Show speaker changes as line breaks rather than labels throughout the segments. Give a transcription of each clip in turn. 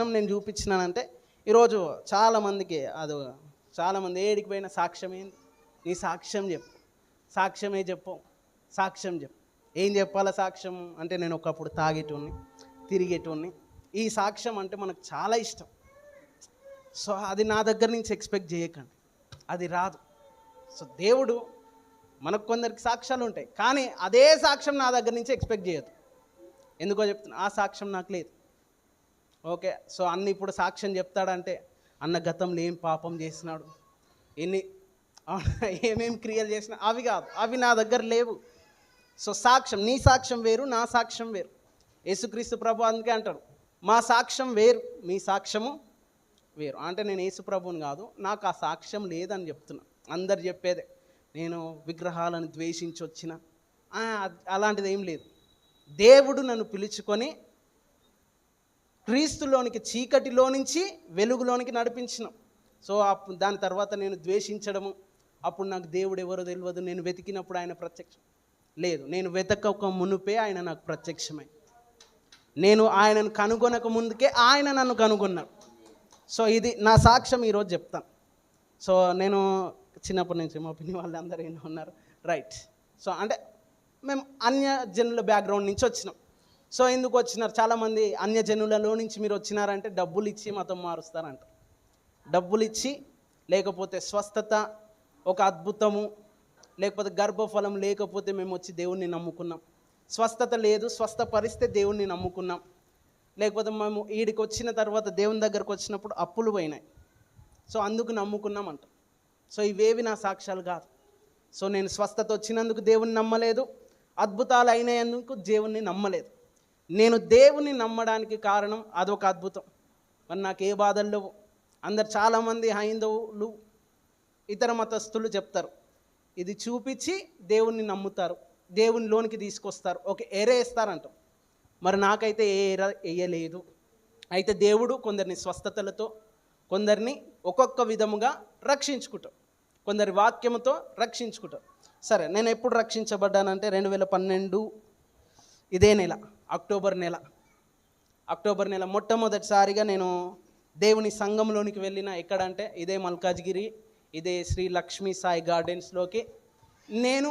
నేను చూపించినానంటే ఈరోజు చాలామందికి అది చాలామంది ఏడికి పోయిన సాక్ష్యం ఏంది, నీ సాక్ష్యం చెప్పు, సాక్ష్యమే చెప్పు, సాక్ష్యం చెప్పు. ఏం చెప్పాలా సాక్ష్యం అంటే, నేను ఒకప్పుడు తాగేటోని, తిరిగేటోని. ఈ సాక్ష్యం అంటే మనకు చాలా ఇష్టం. సో అది నా దగ్గర నుంచి ఎక్స్పెక్ట్ చేయకండి, అది రాదు. సో దేవుడు మనకు కొందరికి సాక్ష్యాలు ఉంటాయి, కానీ అదే సాక్ష్యం నా దగ్గర నుంచి ఎక్స్పెక్ట్ చేయదు. ఎందుకో చెప్తున్నా, ఆ సాక్ష్యం నాకు లేదు. ఓకే, సో అన్న ఇప్పుడు సాక్ష్యం చెప్తాడంటే అన్న గతంలో ఏం పాపం చేసినాడు, ఎన్ని ఏమేమి క్రియలు చేసినా అవి కాదు, అవి నా దగ్గర లేవు. సో సాక్ష్యం, నీ సాక్ష్యం వేరు, నా సాక్ష్యం వేరు. యేసుక్రీస్తు ప్రభు అందుకే అంటాడు, మా సాక్ష్యం వేరు, మీ సాక్ష్యము వేరు. అంటే నేను యేసు ప్రభుని కాదు, నాకు ఆ సాక్ష్యం లేదని చెప్తున్నా. అందరు చెప్పేదే నేను విగ్రహాలను ద్వేషించి వచ్చిన, అలాంటిది ఏం లేదు. దేవుడు నన్ను పిలుచుకొని క్రీస్తులోనికి, చీకటిలో నుంచి వెలుగులోనికి నడిపించిన. సో దాని తర్వాత నేను ద్వేషించడము, అప్పుడు నాకు దేవుడు ఎవరో తెలియదు, నేను వెతికినప్పుడు ఆయన ప్రత్యక్షం లేదు. నేను వెతకక మునుపే ఆయన నాకు ప్రత్యక్షమై, నేను ఆయనను కనుగొనక ముందుకే ఆయన నన్ను కనుగొన్నాడు. సో ఇది నా సాక్ష్యం, ఈరోజు చెప్తాను. సో నేను చిన్నప్పటి నుంచి మా పిన్ని వాళ్ళు అందరూ ఏమో ఉన్నారు, రైట్. సో అంటే మేము అన్యజనుల బ్యాక్గ్రౌండ్ నుంచి వచ్చినాం. సో ఎందుకు వచ్చినారు, చాలామంది అన్యజనులలో నుంచి మీరు వచ్చినారంటే డబ్బులు ఇచ్చి మతం మారుస్తారంట. డబ్బులు ఇచ్చి, లేకపోతే స్వస్థత, ఒక అద్భుతము, లేకపోతే గర్భఫలం లేకపోతే మేము వచ్చి దేవుణ్ణి నమ్ముకున్నాం. స్వస్థత లేదు, స్వస్థపరిస్తే దేవుణ్ణి నమ్ముకున్నాం. లేకపోతే మేము ఈడికి వచ్చిన తర్వాత దేవుని దగ్గరకు వచ్చినప్పుడు అప్పులు పోయినాయి, సో అందుకు నమ్ముకున్నాం అంట. సో ఇవేవి నా సాక్ష్యాలు కాదు. సో నేను స్వస్థత వచ్చినందుకు దేవుణ్ణి నమ్మలేదు, అద్భుతాలు అయినందుకు దేవుణ్ణి నమ్మలేదు. నేను దేవుని నమ్మడానికి కారణం అదొక అద్భుతం. మరి నాకు ఏ బాధలు లేవు. అందరు చాలామంది హైందవులు, ఇతర మతస్థులు చెప్తారు, ఇది చూపించి దేవుణ్ణి నమ్ముతారు, దేవునిలోనికి తీసుకొస్తారు, ఓకే ఎరేస్తారంట. మరి నాకైతే ఏ ఎర వేయలేదు. అయితే దేవుడు కొందరిని స్వస్థతలతో, కొందరిని ఒక్కొక్క విధముగా రక్షించుకుంటాం, కొందరి వాక్యముతో రక్షించుకుంటాం. సరే, నేను ఎప్పుడు రక్షించబడ్డానంటే 2012 ఇదే నెల, అక్టోబర్ నెల మొట్టమొదటిసారిగా నేను దేవుని సంఘంలోనికి వెళ్ళిన. ఎక్కడంటే ఇదే మల్కాజ్గిరి, ఇదే శ్రీ లక్ష్మీ సాయి గార్డెన్స్లోకి నేను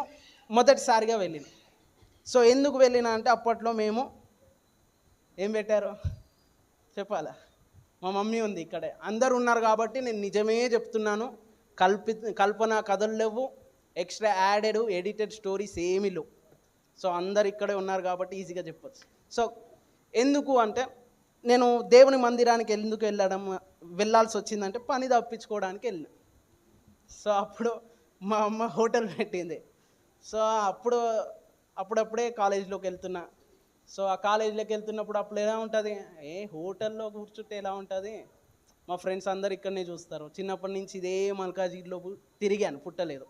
మొదటిసారిగా వెళ్ళిన. సో ఎందుకు వెళ్ళిన అంటే, అప్పట్లో మేము ఏం పెట్టారు చెప్పాలా, మా మమ్మీ ఉంది ఇక్కడే, అందరు ఉన్నారు కాబట్టి నేను నిజమే చెప్తున్నాను. కల్పన కథలు లేవు, ఎక్స్ట్రా యాడెడ్ ఎడిటెడ్ స్టోరీస్ ఏమీ లేవు. సో అందరు ఇక్కడే ఉన్నారు కాబట్టి ఈజీగా చెప్పచ్చు. సో ఎందుకు అంటే, నేను దేవుని మందిరానికి ఎందుకు వెళ్ళాల్సి వచ్చిందంటే పని తప్పించుకోవడానికి వెళ్ళిన. సో అప్పుడు మా అమ్మ హోటల్ పెట్టింది. సో అప్పుడప్పుడే కాలేజీలోకి వెళ్తున్నా. సో ఆ కాలేజీలోకి వెళ్తున్నప్పుడు అప్పుడు ఎలా ఉంటుంది, హోటల్లో కూర్చుంటే ఎలా ఉంటుంది, మా ఫ్రెండ్స్ అందరు ఇక్కడనే చూస్తారు. చిన్నప్పటి నుంచి ఇదే మల్కాజ్గిరిలో తిరిగాను, పుట్టలేదు.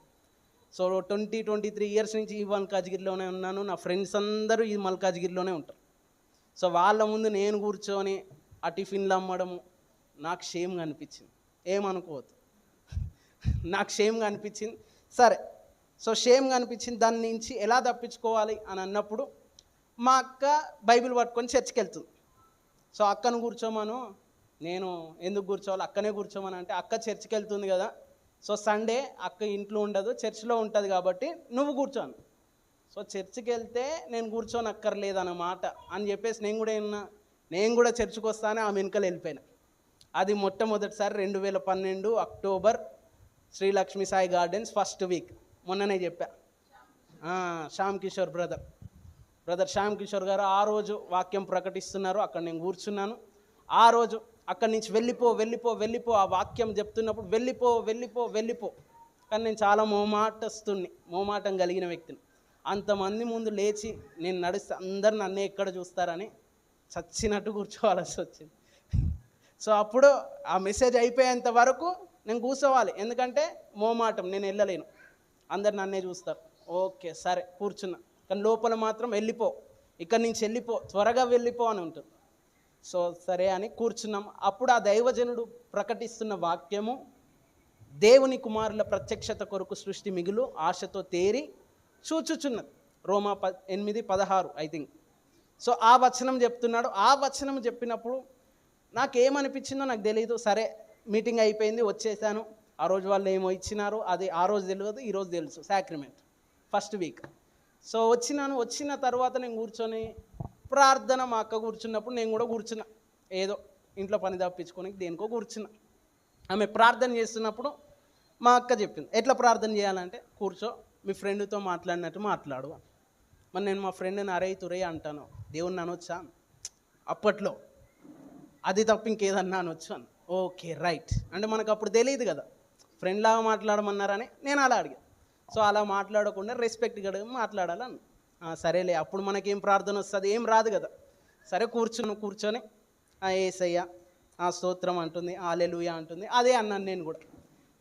సో 23 ఇయర్స్ నుంచి ఈ మల్కాజ్గిరిలోనే ఉన్నాను. నా ఫ్రెండ్స్ అందరూ ఈ మల్కాజ్గిరిలోనే ఉంటారు. సో వాళ్ళ ముందు నేను కూర్చొని ఆ టిఫిన్లు అమ్మడము నాకు షేమ్గా అనిపించింది. ఏమనుకోవద్దు, నాకు షేమ్గా అనిపించింది. సరే, సో షేమ్గా అనిపించింది. దాని నుంచి ఎలా తప్పించుకోవాలి అని అన్నప్పుడు మా అక్క బైబిల్ పట్టుకొని చర్చికి వెళ్తుంది. సో అక్కను కూర్చోమను, నేను ఎందుకు కూర్చోవాలి, అక్కనే కూర్చోమని అంటే, అక్క చర్చికి వెళ్తుంది కదా, సో సండే అక్క ఇంట్లో ఉండదు, చర్చిలో ఉంటుంది కాబట్టి నువ్వు కూర్చోను. సో చర్చికి వెళ్తే నేను కూర్చొని అక్కర్లేదన్నమాట అని చెప్పేసి నేను కూడా చర్చికి వస్తానే ఆమె వెనుకలు వెళ్ళిపోయినా. అది మొట్టమొదటిసారి 2012 October, Sri Lakshmi Sai Gardens first week. మొన్ననే చెప్పా, శ్యామ్ కిషోర్ బ్రదర్ శ్యామ్ కిషోర్ గారు ఆ రోజు వాక్యం ప్రకటిస్తున్నారు, అక్కడ నేను కూర్చున్నాను. ఆ రోజు అక్కడి నుంచి వెళ్ళిపో ఆ వాక్యం చెప్తున్నప్పుడు వెళ్ళిపో. కానీ నేను చాలా మోమాటం కలిగిన వ్యక్తిని. అంతమంది ముందు లేచి నేను నడిస్తే అందరు నన్నే ఎక్కడ చూస్తారని చచ్చినట్టు కూర్చోవాల్సి వచ్చింది. సో అప్పుడు ఆ మెసేజ్ అయిపోయేంత వరకు నేను కూర్చోవాలి, ఎందుకంటే మోమాటం, నేను వెళ్ళలేను, అందరు నన్నే చూస్తారు. ఓకే సరే కూర్చున్నా, కానీ లోపల మాత్రం ఇక్కడి నుంచి వెళ్ళిపో, త్వరగా వెళ్ళిపో అని ఉంటుంది. సో సరే అని కూర్చున్నాం. అప్పుడు ఆ దైవజనుడు ప్రకటిస్తున్న వాక్యము, దేవుని కుమారుల ప్రత్యక్షత కొరకు సృష్టి మిగులు ఆశతో తేరి చూచుచున్నది. రోమా 8:16 ఐ థింక్. సో ఆ వచనం చెప్తున్నాడు. ఆ వచనం చెప్పినప్పుడు నాకేమనిపించిందో నాకు తెలియదు. సరే మీటింగ్ అయిపోయింది, వచ్చేసాను. ఆ రోజు వాళ్ళు ఏమో ఇచ్చినారు, అది ఆ రోజు తెలియదు, ఈరోజు తెలుసు. Sacrament first week. సో వచ్చిన తర్వాత నేను కూర్చొని ప్రార్థన, మా అక్క కూర్చున్నప్పుడు నేను కూడా కూర్చున్నా. ఏదో ఇంట్లో పని తప్పించుకొని దేనికో కూర్చున్నా. ఆమె ప్రార్థన చేస్తున్నప్పుడు మా అక్క చెప్పింది, ఎట్లా ప్రార్థన చేయాలంటే, కూర్చో, మీ ఫ్రెండ్తో మాట్లాడినట్టు మాట్లాడు. మరి నేను మా ఫ్రెండ్ని అరే తురే అంటాను, దేవుణ్ణి అనొచ్చా? అప్పట్లో అది తప్ప ఇంకేదన్నా అనొచ్చు అని. ఓకే రైట్ అంటే మనకు అప్పుడు తెలియదు కదా, ఫ్రెండ్లాగా మాట్లాడమన్నారని నేను అలా అడిగాను. సో అలా మాట్లాడకుండా రెస్పెక్ట్ గడిగి మాట్లాడాలని. సరేలే, అప్పుడు మనకేం ప్రార్థన వస్తుంది, ఏం రాదు కదా. సరే కూర్చొని యేసయ్య స్తోత్రం అంటుంది, హల్లెలూయా అంటుంది, అదే అన్నాను నేను కూడా.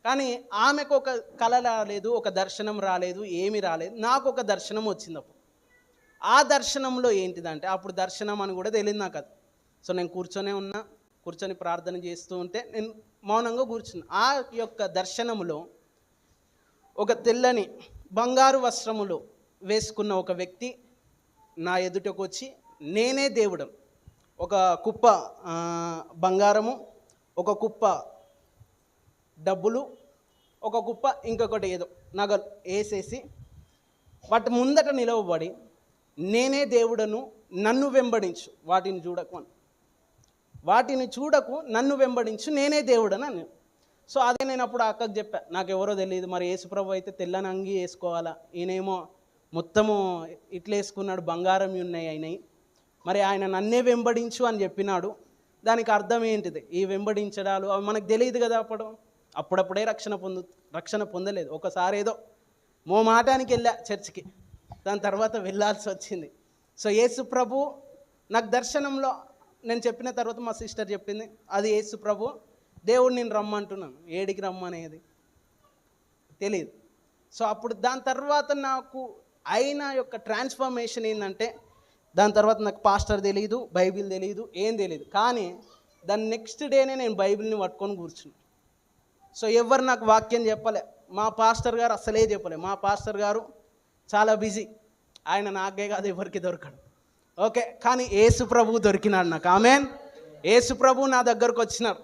కానీ ఆమెకు ఒక కళ రాలేదు, ఒక దర్శనం రాలేదు, ఏమీ రాలేదు. నాకు ఒక దర్శనం వచ్చింది అప్పుడు. ఆ దర్శనంలో ఏంటిదంటే, అప్పుడు దర్శనం అని కూడా తెలియదు నాకు అది. సో నేను కూర్చొని ప్రార్థన చేస్తూ ఉంటే నేను మౌనంగా కూర్చున్నా. ఆ యొక్క దర్శనములో ఒక తెల్లని బంగారు వస్త్రములు వేసుకున్న ఒక వ్యక్తి నా ఎదుటకు వచ్చి, నేనే దేవుడు, ఒక కుప్ప బంగారము, ఒక కుప్ప డబ్బులు, ఒక కుప్ప ఇంకొకటి ఏదో నగలు వేసేసి వాటి ముందట నిలవబడి, నేనే దేవుడను, నన్ను వెంబడించు, వాటిని చూడకు, నన్ను వెంబడించు, నేనే దేవుడను అని. సో అదే నేను అప్పుడు అక్కకు చెప్పా, నాకు ఎవరో తెలియదు, మరి యేసుప్రభు అయితే తెల్లని అంగి వేసుకోవాలా, ఈయనేమో మొత్తము ఇట్లా వేసుకున్నాడు, బంగారం ఉన్నాయి అయినాయి, మరి ఆయన నన్నే వెంబడించు అని చెప్పినాడు. దానికి అర్థం ఏంటిది? ఈ వెంబడించడాలు అవి మనకు తెలియదు కదా. అప్పుడప్పుడే రక్షణ పొందలేదు. ఒకసారి ఏదో మాటానికి వెళ్ళా చర్చికి, దాని తర్వాత వెళ్ళాల్సి వచ్చింది. సో యేసు ప్రభు నాకు దర్శనంలో నేను చెప్పిన తర్వాత మా సిస్టర్ చెప్పింది, అది యేసు ప్రభు దేవుడు నేను రమ్మంటున్నాను. ఏడికి రమ్మనేది తెలియదు. సో అప్పుడు దాని తర్వాత నాకు అయిన యొక్క ట్రాన్స్ఫర్మేషన్ ఏంటంటే, దాని తర్వాత నాకు పాస్టర్ తెలియదు, బైబిల్ తెలియదు, ఏం తెలియదు. కానీ దాని నెక్స్ట్ డేనే నేను బైబిల్ని పట్టుకొని కూర్చున్నాను. సో ఎవరు నాకు వాక్యం చెప్పలే, మా పాస్టర్ గారు అసలే చెప్పలే. మా పాస్టర్ గారు చాలా బిజీ, ఆయన నాకే కాదు ఎవరికి దొరకడు. ఓకే, కానీ యేసు ప్రభు దొరికినాడు నాకు. ఆమేన్. యేసు ప్రభు నా దగ్గరకు వచ్చినాడు.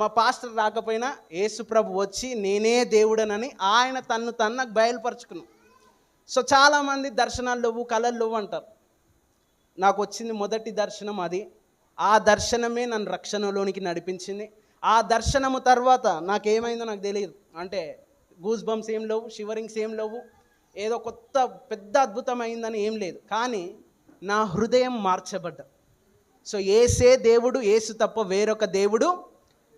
మా పాస్టర్ రాకపోయినా యేసు ప్రభు వచ్చి నేనే దేవుడనని ఆయన తన్ను నాకు బయలుపరుచుకున్నాను. సో చాలామంది దర్శనాలు లేవు, కళలు లేవు అంటారు. నాకు వచ్చింది మొదటి దర్శనం అది. ఆ దర్శనమే నన్ను రక్షణలోనికి నడిపించింది. ఆ దర్శనము తర్వాత నాకేమైందో నాకు తెలియదు. అంటే గూస్ బంప్స్ ఏం లేవు, షివరింగ్స్ ఏం లేవు, ఏదో కొత్త పెద్ద అద్భుతమైందని ఏం లేదు. కానీ నా హృదయం మార్చబడ్డ. సో ఏసే దేవుడు, ఏసు తప్ప వేరొక దేవుడు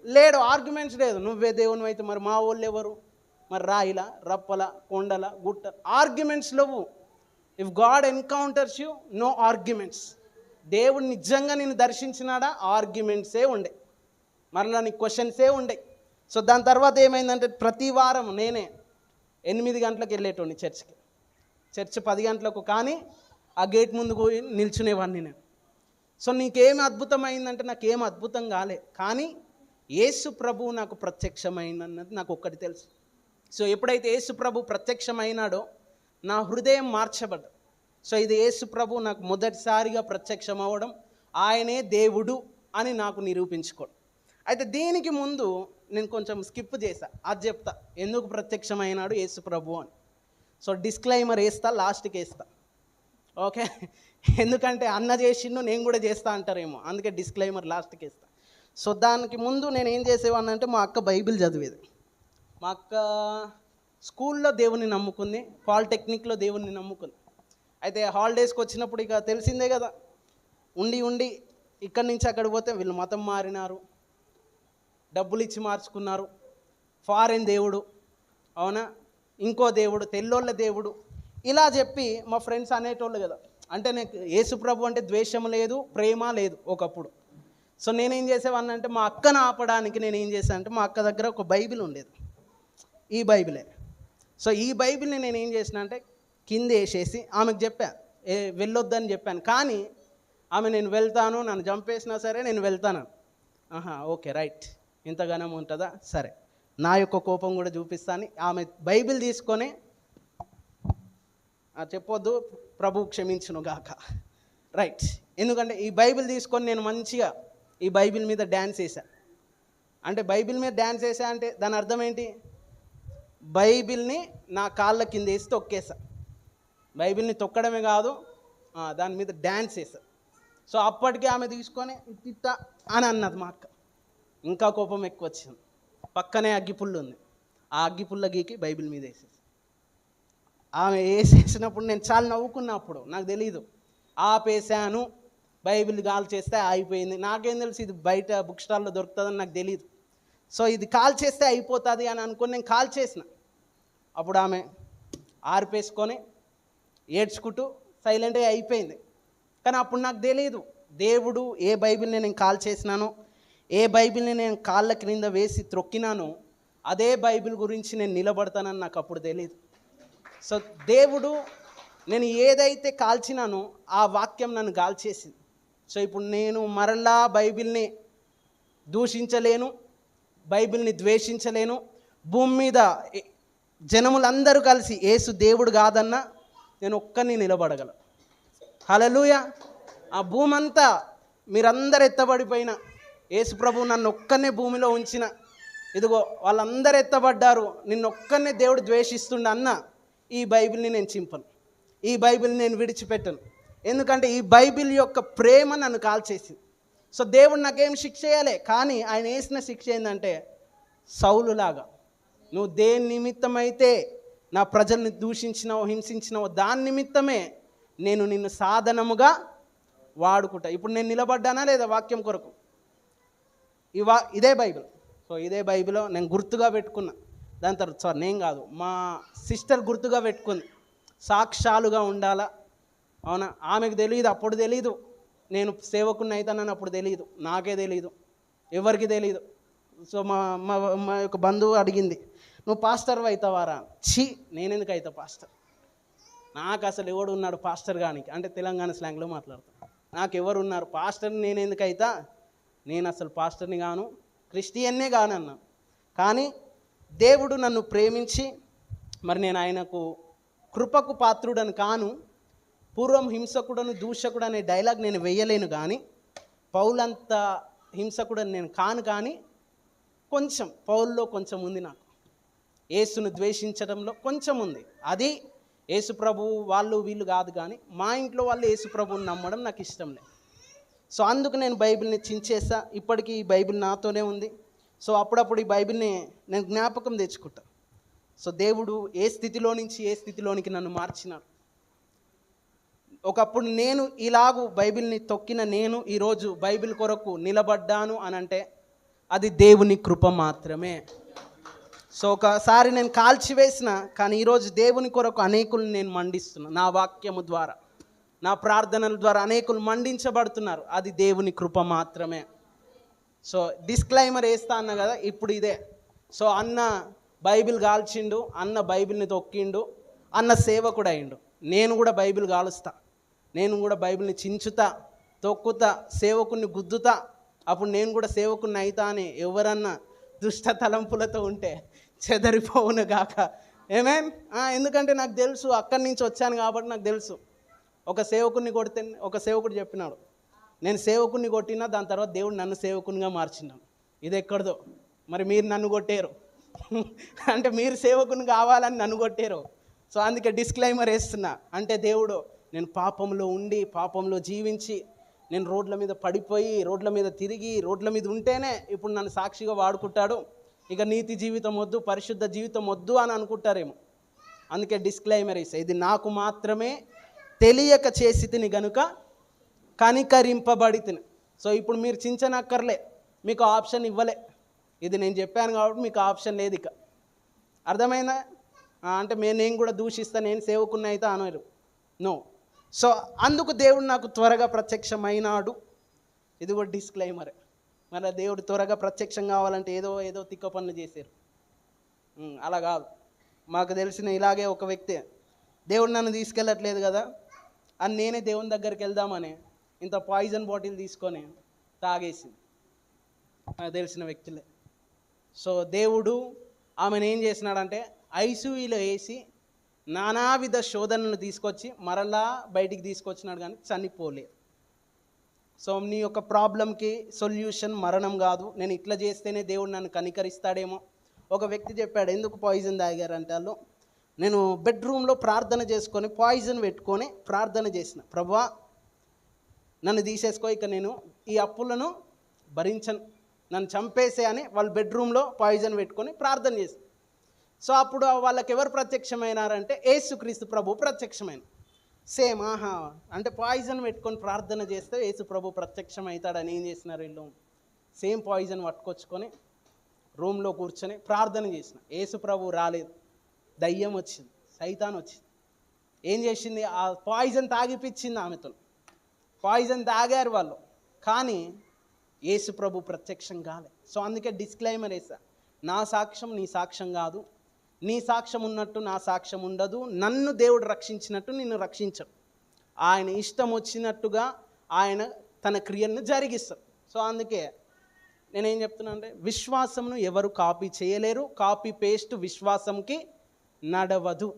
లేడు. ఆర్గ్యుమెంట్స్ లేదు. నువ్వే దేవుని అయితే మరి మా వాళ్ళు ఎవరు, మరి రాయిల, రప్పల, కొండల, గుట్ట, ఆర్గ్యుమెంట్స్ లేవు. If God encounters you, no arguments. దేవుడు నిజంగా నేను దర్శించినాడా, ఆర్గ్యుమెంట్సే ఉండే, మరలా నీ క్వశ్చన్సే ఉండే. సో దాని తర్వాత ఏమైందంటే, ప్రతి వారం నేనే 8 గంటలకు వెళ్ళేటోని చర్చి 10 గంటలకు, కానీ ఆ గేట్ ముందు పోయి నిల్చునేవాడిని నేను. సో నీకేం అద్భుతమైందంటే, నాకేం అద్భుతం కాలే, కానీ యేసు ప్రభు నాకు ప్రత్యక్షమైనది నాకు ఒక్కటి తెలుసు. సో ఎప్పుడైతే యేసు ప్రభు ప్రత్యక్షమైనాడో నా హృదయం మార్చబడ్డ. సో ఇది యేసు ప్రభు నాకు మొదటిసారిగా ప్రత్యక్షం అవ్వడం, ఆయనే దేవుడు అని నాకు నిరూపించుకోవడం. అయితే దీనికి ముందు నేను కొంచెం స్కిప్ చేశా, అది చెప్తా ఎందుకు ప్రత్యక్షమైనాడు యేసు ప్రభు అని. సో డిస్క్లైమర్ వేస్తా, లాస్ట్కి వేస్తా. ఓకే, ఎందుకంటే అన్న చేసిండు నేను కూడా చేస్తా అంటారేమో, అందుకే డిస్క్లైమర్ లాస్ట్కి వేస్తా. సో దానికి ముందు నేను ఏం చేసేవాడిని అంటే, మా అక్క బైబిల్ చదివేది. మా అక్క స్కూల్లో దేవుని నమ్ముకుంది, పాలిటెక్నిక్లో దేవుని నమ్ముకుంది. అయితే హాలిడేస్కి వచ్చినప్పుడు ఇక తెలిసిందే కదా, ఉండి ఇక్కడి నుంచి అక్కడికి పోతే వీళ్ళు మతం మారినారు, డబ్బులు ఇచ్చి మార్చుకున్నారు, ఫారెన్ దేవుడు, అవునా, ఇంకో దేవుడు, తెల్లోళ్ళ దేవుడు, ఇలా చెప్పి మా ఫ్రెండ్స్ అనేటోళ్ళు కదా. అంటే నాకు యేసు ప్రభు అంటే ద్వేషం లేదు, ప్రేమ లేదు ఒకప్పుడు. సో నేనేం చేసేవాడిని అంటే, మా అక్కను ఆపడానికి నేనేం చేశాను అంటే, మా అక్క దగ్గర ఒక బైబిల్ ఉండేది, ఈ బైబిలే. సో ఈ బైబిల్ని నేను ఏం చేసిన అంటే కింద వేసేసి ఆమెకు చెప్పా, వెళ్ళొద్దని చెప్పాను. కానీ ఆమె నేను వెళ్తాను, నన్ను చంపేసినా సరే నేను వెళ్తాను. ఓకే రైట్, ఇంతగానం ఉంటుందా, సరే నా యొక్క కోపం కూడా చూపిస్తాను. ఆమె బైబిల్ తీసుకొని, చెప్పొద్దు ప్రభు క్షమించును గాక, రైట్, ఎందుకంటే ఈ బైబిల్ తీసుకొని నేను మంచిగా ఈ బైబిల్ మీద డ్యాన్స్ వేసా. అంటే బైబిల్ మీద డ్యాన్స్ వేసా అంటే దాని అర్థం ఏంటి? బైబిల్ని నా కాళ్ళ కింద వేసి తొక్కేసా. బైబిల్ని తొక్కడమే కాదు, దాని మీద డ్యాన్స్ వేసా. సో అప్పటికే ఆమె తీసుకొని ఇట్ట అని అన్నది మా అక్క. ఇంకా కోపం ఎక్కువ వచ్చింది. పక్కనే అగ్గిపుల్లు ఉంది, ఆ అగ్గిపుల్ల గీకి బైబిల్ మీద వేసేసి ఆమె వేసేసినప్పుడు నేను చాలా నవ్వుకున్నా. అప్పుడు నాకు తెలీదు, ఆపేసాను. బైబిల్ కాల్ చేస్తే అయిపోయింది. నాకేం తెలుసు ఇది బయట బుక్ స్టాల్లో దొరుకుతుందని నాకు తెలీదు. సో ఇది కాల్ చేస్తే అయిపోతుంది అని అనుకుని నేను కాల్ చేసిన. అప్పుడు ఆమె ఆర్పేసుకొని ఏడ్చుకుంటూ సైలెంట్గా అయిపోయింది. కానీ అప్పుడు నాకు తెలియదు దేవుడు ఏ బైబిల్ని నేను కాల్ చేసినానో, ఏ బైబిల్ని నేను కాళ్ళ క్రింద వేసి త్రొక్కినానో అదే బైబిల్ గురించి నేను నిలబడతానని నాకు అప్పుడు తెలియదు. సో దేవుడు నేను ఏదైతే కాల్చినానో ఆ వాక్యం నన్ను కాల్చేసింది. సో ఇప్పుడు నేను మరలా బైబిల్ని దూషించలేను, బైబిల్ని ద్వేషించలేను. భూమి మీద జనములందరూ కలిసి యేసు దేవుడు కాదన్నా నేను ఒక్కరిని నిలబడగలను. హల్లెలూయా. ఆ భూమి అంతా మీరందరూ ఎత్తబడిపోయినా యేసు ప్రభు నన్ను ఒక్కనే భూమిలో ఉంచిన, ఇదిగో వాళ్ళందరూ ఎత్తబడ్డారు, నిన్నొక్కనే దేవుడు ద్వేషిస్తుండ అన్న ఈ బైబిల్ని నేను చింపను, ఈ బైబిల్ని నేను విడిచిపెట్టను. ఎందుకంటే ఈ బైబిల్ యొక్క ప్రేమ నన్ను కాల్చేసింది. సో దేవుడు నాకేం శిక్ష చేయాలి, కానీ ఆయన వేసిన శిక్ష ఏంటంటే సౌలులాగా నువ్వు దేని నిమిత్తమైతే నా ప్రజల్ని దూషించినావో హింసించినావో దాని నిమిత్తమే నేను నిన్ను సాధనముగా వాడుకుంటా. ఇప్పుడు నేను నిలబడ్డానా లేదా వాక్యం కొరకు? ఇదే బైబిల్. సో ఇదే బైబిల్ నేను గుర్తుగా పెట్టుకున్నా. దాని తర్వాత నేను కాదు, మా సిస్టర్ గుర్తుగా పెట్టుకుంది, సాక్ష్యాలుగా ఉండాలా. అవునా, ఆమెకు తెలియదు, అప్పుడు తెలీదు నేను సేవకుని అవుతానని. అప్పుడు తెలియదు, నాకే తెలియదు, ఎవరికి తెలియదు. సో మా యొక్క బంధువు అడిగింది, నువ్వు పాస్టర్ అవుతావారా? నేనెందుకు అవుతా పాస్టర్? నాకు అసలు ఎవడు ఉన్నాడు పాస్టర్ గానికి? అంటే తెలంగాణ స్లాంగ్లో మాట్లాడతాను. నాకు ఎవరు ఉన్నారు పాస్టర్ని? నేను ఎందుకు అవుతా? నేను అసలు పాస్టర్ని గాను, క్రిస్టియన్నే కానన్నా. కానీ దేవుడు నన్ను ప్రేమించి మరి నేను ఆయనకు కృపకు పాత్రుడని కాను. పూర్వం హింసకుడను దూషకుడు అనే డైలాగ్ నేను వేయలేను, కానీ పౌలంత హింసకుడని నేను కాను. కానీ కొంచెం పౌల్లో కొంచెం ఉంది, నాకు యేసును ద్వేషించడంలో కొంచెం ఉంది. అది యేసు ప్రభు వాళ్ళు వీళ్ళు కాదు, కానీ మా ఇంట్లో వాళ్ళు యేసు ప్రభువుని నమ్మడం నాకు ఇష్టం లేదు. సో అందుకు నేను బైబిల్ని చించేసా. ఇప్పటికీ ఈ బైబిల్ నాతోనే ఉంది. సో అప్పుడప్పుడు ఈ బైబిల్ని నేను జ్ఞాపకం తెచ్చుకుంటా. సో దేవుడు ఏ స్థితిలో నుంచి ఏ స్థితిలోనికి నన్ను మార్చినాడు. ఒకప్పుడు నేను ఇలాగూ బైబిల్ని తొక్కిన నేను ఈరోజు బైబిల్ కొరకు నిలబడ్డాను అని అంటే అది దేవుని కృప మాత్రమే. సో ఒకసారి నేను కాల్చివేసిన, కానీ ఈరోజు దేవుని కొరకు అనేకులను నేను మండిస్తున్నా. నా వాక్యము ద్వారా, నా ప్రార్థనల ద్వారా అనేకులు మండించబడుతున్నారు. అది దేవుని కృప మాత్రమే. సో డిస్క్లైమర్ వేస్తా అన్న కదా, ఇప్పుడు ఇదే. సో అన్న బైబిల్ కాల్చిండు, అన్న బైబిల్ని తొక్కిండు, అన్న సేవకుడు అయిండు. నేను కూడా బైబిల్ కాలుస్తా, నేను కూడా బైబిల్ని చించుతా, తొక్కుతా, సేవకుని గుద్దుతా. అప్పుడు నేను కూడా సేవకుని అవుతా అని ఎవరన్నా దుష్ట తలంపులతో ఉంటే చెదరిపోవును గాక. ఏమేం? ఎందుకంటే నాకు తెలుసు, అక్కడి నుంచి వచ్చాను కాబట్టి నాకు తెలుసు. ఒక సేవకుని కొడితే, ఒక సేవకుడు చెప్పినాడు, నేను సేవకుని కొట్టినా దాని తర్వాత దేవుడు నన్ను సేవకునిగా మార్చినాడు. ఇది ఎక్కడదో. మరి మీరు నన్ను కొట్టారు అంటే మీరు సేవకుని కావాలని నన్ను కొట్టారు. సో అందుకే డిస్క్లైమర్ వేస్తున్నా. అంటే దేవుడు నేను పాపంలో ఉండి, పాపంలో జీవించి, నేను రోడ్ల మీద పడిపోయి, రోడ్ల మీద తిరిగి, రోడ్ల మీద ఉంటేనే ఇప్పుడు నన్ను సాక్షిగా వాడుకుంటాడు. ఇక నీతి జీవితం వద్దు, పరిశుద్ధ జీవితం వద్దు అని అనుకుంటారేమో. అందుకే డిస్క్లైమర్ వేసా, ఇది నాకు మాత్రమే తెలియక చేసి తిని గనుక కనికరింపబడి తిని. సో ఇప్పుడు మీరు చించనక్కర్లే, మీకు ఆప్షన్ ఇవ్వలే. ఇది నేను చెప్పాను కాబట్టి మీకు ఆప్షన్ లేదు ఇక. అర్థమైందా? అంటే నేను కూడా దూషిస్తా, నేను సేవకుని అయితే అనరు, నో. సో అందుకు దేవుడు నాకు త్వరగా ప్రత్యక్షమైనాడు. ఇది కూడా డిస్క్లైమరే. మరి దేవుడు త్వరగా ప్రత్యక్షం కావాలంటే ఏదో తిక్క పనులు చేశారు. అలా కాదు. మాకు తెలిసిన ఇలాగే ఒక వ్యక్తి, దేవుడు నన్ను తీసుకెళ్ళట్లేదు కదా అని నేనే దేవుని దగ్గరికి వెళ్దామని ఇంత పాయిజన్ బాటిల్ తీసుకొని తాగేసింది. నాకు తెలిసిన వ్యక్తులే. సో దేవుడు ఆమెను ఏం చేసినాడంటే ఐసీయూలో వేసి నానావిధ శోధనలు తీసుకొచ్చి మరలా బయటికి తీసుకొచ్చినాడు, కానీ చనిపోలేదు. సో నీ యొక్క ప్రాబ్లంకి సొల్యూషన్ మరణం కాదు, నేను ఇట్లా చేస్తేనే దేవుడు నన్ను కనికరిస్తాడేమో. ఒక వ్యక్తి చెప్పాడు, ఎందుకు పాయిజన్ తాగారంటే వాళ్ళు, నేను బెడ్రూమ్లో ప్రార్థన చేసుకొని పాయిజన్ పెట్టుకొని ప్రార్థన చేసిన, ప్రభువా నన్ను తీసేసుకో, ఇక నేను ఈ అప్పులను భరించను, నన్ను చంపేసే అని వాళ్ళు బెడ్రూమ్లో పాయిజన్ పెట్టుకొని ప్రార్థన చేసి. సో అప్పుడు వాళ్ళకి ఎవరు ప్రత్యక్షమైనారంటే యేసుక్రీస్తు ప్రభు ప్రత్యక్షమైన. సేమ్ ఆహా అంటే పాయిజన్ పెట్టుకొని ప్రార్థన చేస్తే యేసు ప్రభు ప్రత్యక్షం అవుతాడని ఏం చేసినారు వీళ్ళు, సేమ్ పాయిజన్ పట్టుకొచ్చుకొని రూమ్లో కూర్చొని ప్రార్థన చేసిన. యేసు ప్రభు రాలేదు, దయ్యం వచ్చింది, సైతాన్ వచ్చింది. ఏం చేసింది, ఆ పాయిజన్ తాగిపించింది ఆమెతో. పాయిజన్ తాగారు వాళ్ళు, కానీ యేసు ప్రభు ప్రత్యక్షం కాలేదు. సో అందుకే డిస్క్లైమర్ వేసా, నా సాక్ష్యం నీ సాక్ష్యం కాదు, నీ సాక్ష్యం ఉన్నట్టు నా సాక్ష్యం ఉండదు, నన్ను దేవుడు రక్షించినట్టు నిన్ను రక్షించడు. ఆయన ఇష్టం వచ్చినట్టుగా ఆయన తన క్రియలను జరిగిస్తాడు. సో అందుకే నేనేం చెప్తున్నా అంటే, విశ్వాసంను ఎవరు కాపీ చేయలేరు, కాపీ పేస్ట్ విశ్వాసంకి నడవదు.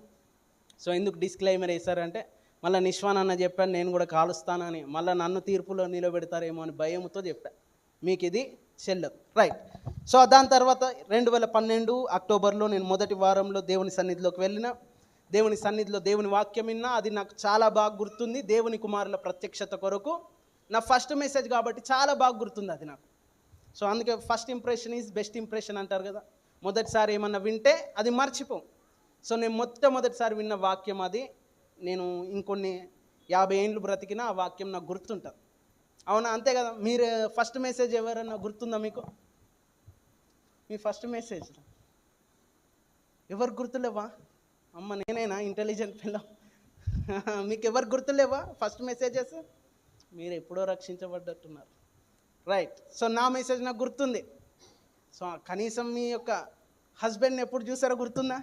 సో ఎందుకు డిస్క్లైమర్ వేశారంటే, మళ్ళీ నిశ్వాన్ అన్న చెప్పాను నేను కూడా కాలుస్తానని, మళ్ళీ నన్ను తీర్పులో నిలబెడతారేమో అని భయంతో చెప్పాను. మీకు ఇది చెల్లదు, రైట్. సో దాని తర్వాత 2012 అక్టోబర్లో నేను మొదటి వారంలో దేవుని సన్నిధిలోకి వెళ్ళిన. దేవుని సన్నిధిలో దేవుని వాక్యం విన్నా, అది నాకు చాలా బాగా గుర్తుంది. దేవుని కుమారుల ప్రత్యక్షత కొరకు నా ఫస్ట్ మెసేజ్ కాబట్టి చాలా బాగా గుర్తుంది అది నాకు. సో అందుకే first impression is best impression అంటారు కదా. మొదటిసారి ఏమన్నా వింటే అది మర్చిపోం. సో నేను మొట్టమొదటిసారి విన్న వాక్యం అది. నేను ఇంకొన్ని 50 ఏళ్ళు బ్రతికినా ఆ వాక్యం నాకు గుర్తుంటుంది. అవునా, అంతే కదా. మీరు ఫస్ట్ మెసేజ్ ఎవరన్నా గుర్తుందా మీకు? మీ ఫస్ట్ మెసేజ్ ఎవరు గుర్తులేవా? అమ్మ నేనేనా ఇంటెలిజెంట్ పిల్ల? మీకు ఎవరు గుర్తులేవా ఫస్ట్ మెసేజెస్? మీరు ఎప్పుడో రక్షించబడ్డట్టున్నారు, రైట్. సో నా మెసేజ్ నాకు గుర్తుంది. సో కనీసం మీ యొక్క హస్బెండ్ని ఎప్పుడు చూసారో గుర్తుందా?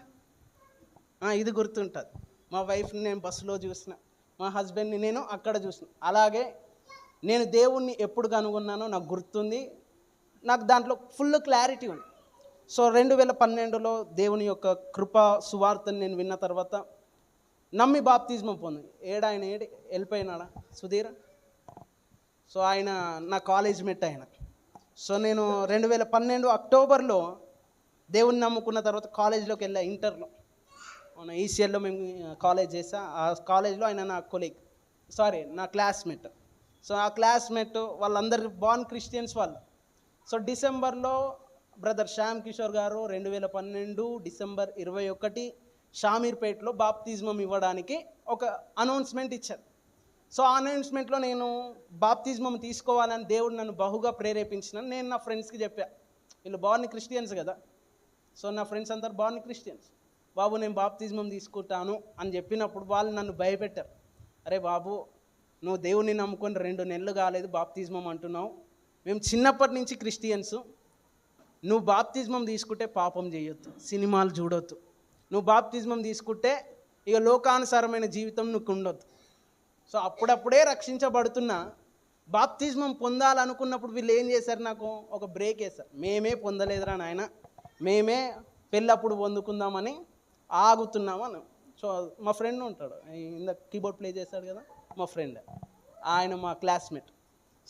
ఇది గుర్తుంటుంది. మా వైఫ్ని నేను బస్సులో చూసిన, మా హస్బెండ్ని నేను అక్కడ చూసిన. అలాగే నేను దేవుణ్ణి ఎప్పుడు కనుగొన్నానో నాకు గుర్తుంది. నాకు దాంట్లో ఫుల్ క్లారిటీ ఉంది. సో 2012లో దేవుని యొక్క కృపా సువార్తను నేను విన్న తర్వాత నమ్మి బాప్తిజమం పొంది. ఆయన వెళ్ళిపోయినాడా సుధీర్? సో ఆయన నా కాలేజ్ మెట్ ఆయన. సో నేను 2012 అక్టోబర్లో దేవుని నమ్ముకున్న తర్వాత కాలేజ్లోకి వెళ్ళా. ఇంటర్లో మన ఈసీఎల్లో మేము కాలేజ్ చేసా. ఆ కాలేజ్లో ఆయన నా కొలీగ్, నా క్లాస్మేట్. సో ఆ క్లాస్మేట్ వాళ్ళందరూ బార్న్ క్రిస్టియన్స్ వాళ్ళు. సో డిసెంబర్లో బ్రదర్ శ్యామ్ కిషోర్ గారు 2012 డిసెంబర్ 21 షామీర్పేటలో బాప్తిజమం ఇవ్వడానికి ఒక అనౌన్స్మెంట్ ఇచ్చారు. సో ఆ అనౌన్స్మెంట్లో నేను బాప్తిజమం తీసుకోవాలని దేవుడు నన్ను బహుగా ప్రేరేపించినాను. నేను నా ఫ్రెండ్స్కి చెప్పా, వీళ్ళు బార్న్ క్రిస్టియన్స్ కదా. సో నా ఫ్రెండ్స్ అందరు బార్న్ క్రిస్టియన్స్. బాబు నేను బాప్తిజమం తీసుకుంటాను అని చెప్పినప్పుడు వాళ్ళు నన్ను భయపెట్టారు. అరే బాబు, నువ్వు దేవుని నమ్ముకొని 2 నెలలు కాలేదు బాప్తిజమం అంటున్నావు, మేము చిన్నప్పటి నుంచి క్రిస్టియన్స్, నువ్వు బాప్తిజమం తీసుకుంటే పాపం చేయొద్దు, సినిమాలు చూడొద్దు, నువ్వు బాప్తిజమం తీసుకుంటే ఇక లోకానుసారమైన జీవితం నువ్వు ఉండొద్దు. సో అప్పుడప్పుడే రక్షించబడుతున్నా బాప్తిజమం పొందాలనుకున్నప్పుడు వీళ్ళు ఏం చేశారు, నాకు ఒక బ్రేక్ వేశారు. మేమే పొందలేదురా నాయన, మేమే పెళ్ళప్పుడు పొందుకుందామని ఆగుతున్నాము అని. సో మా ఫ్రెండ్ ఉంటాడు, ఇందాక కీబోర్డ్ ప్లే చేశాడు కదా, మా ఫ్రెండ్, ఆయన మా క్లాస్మేట్.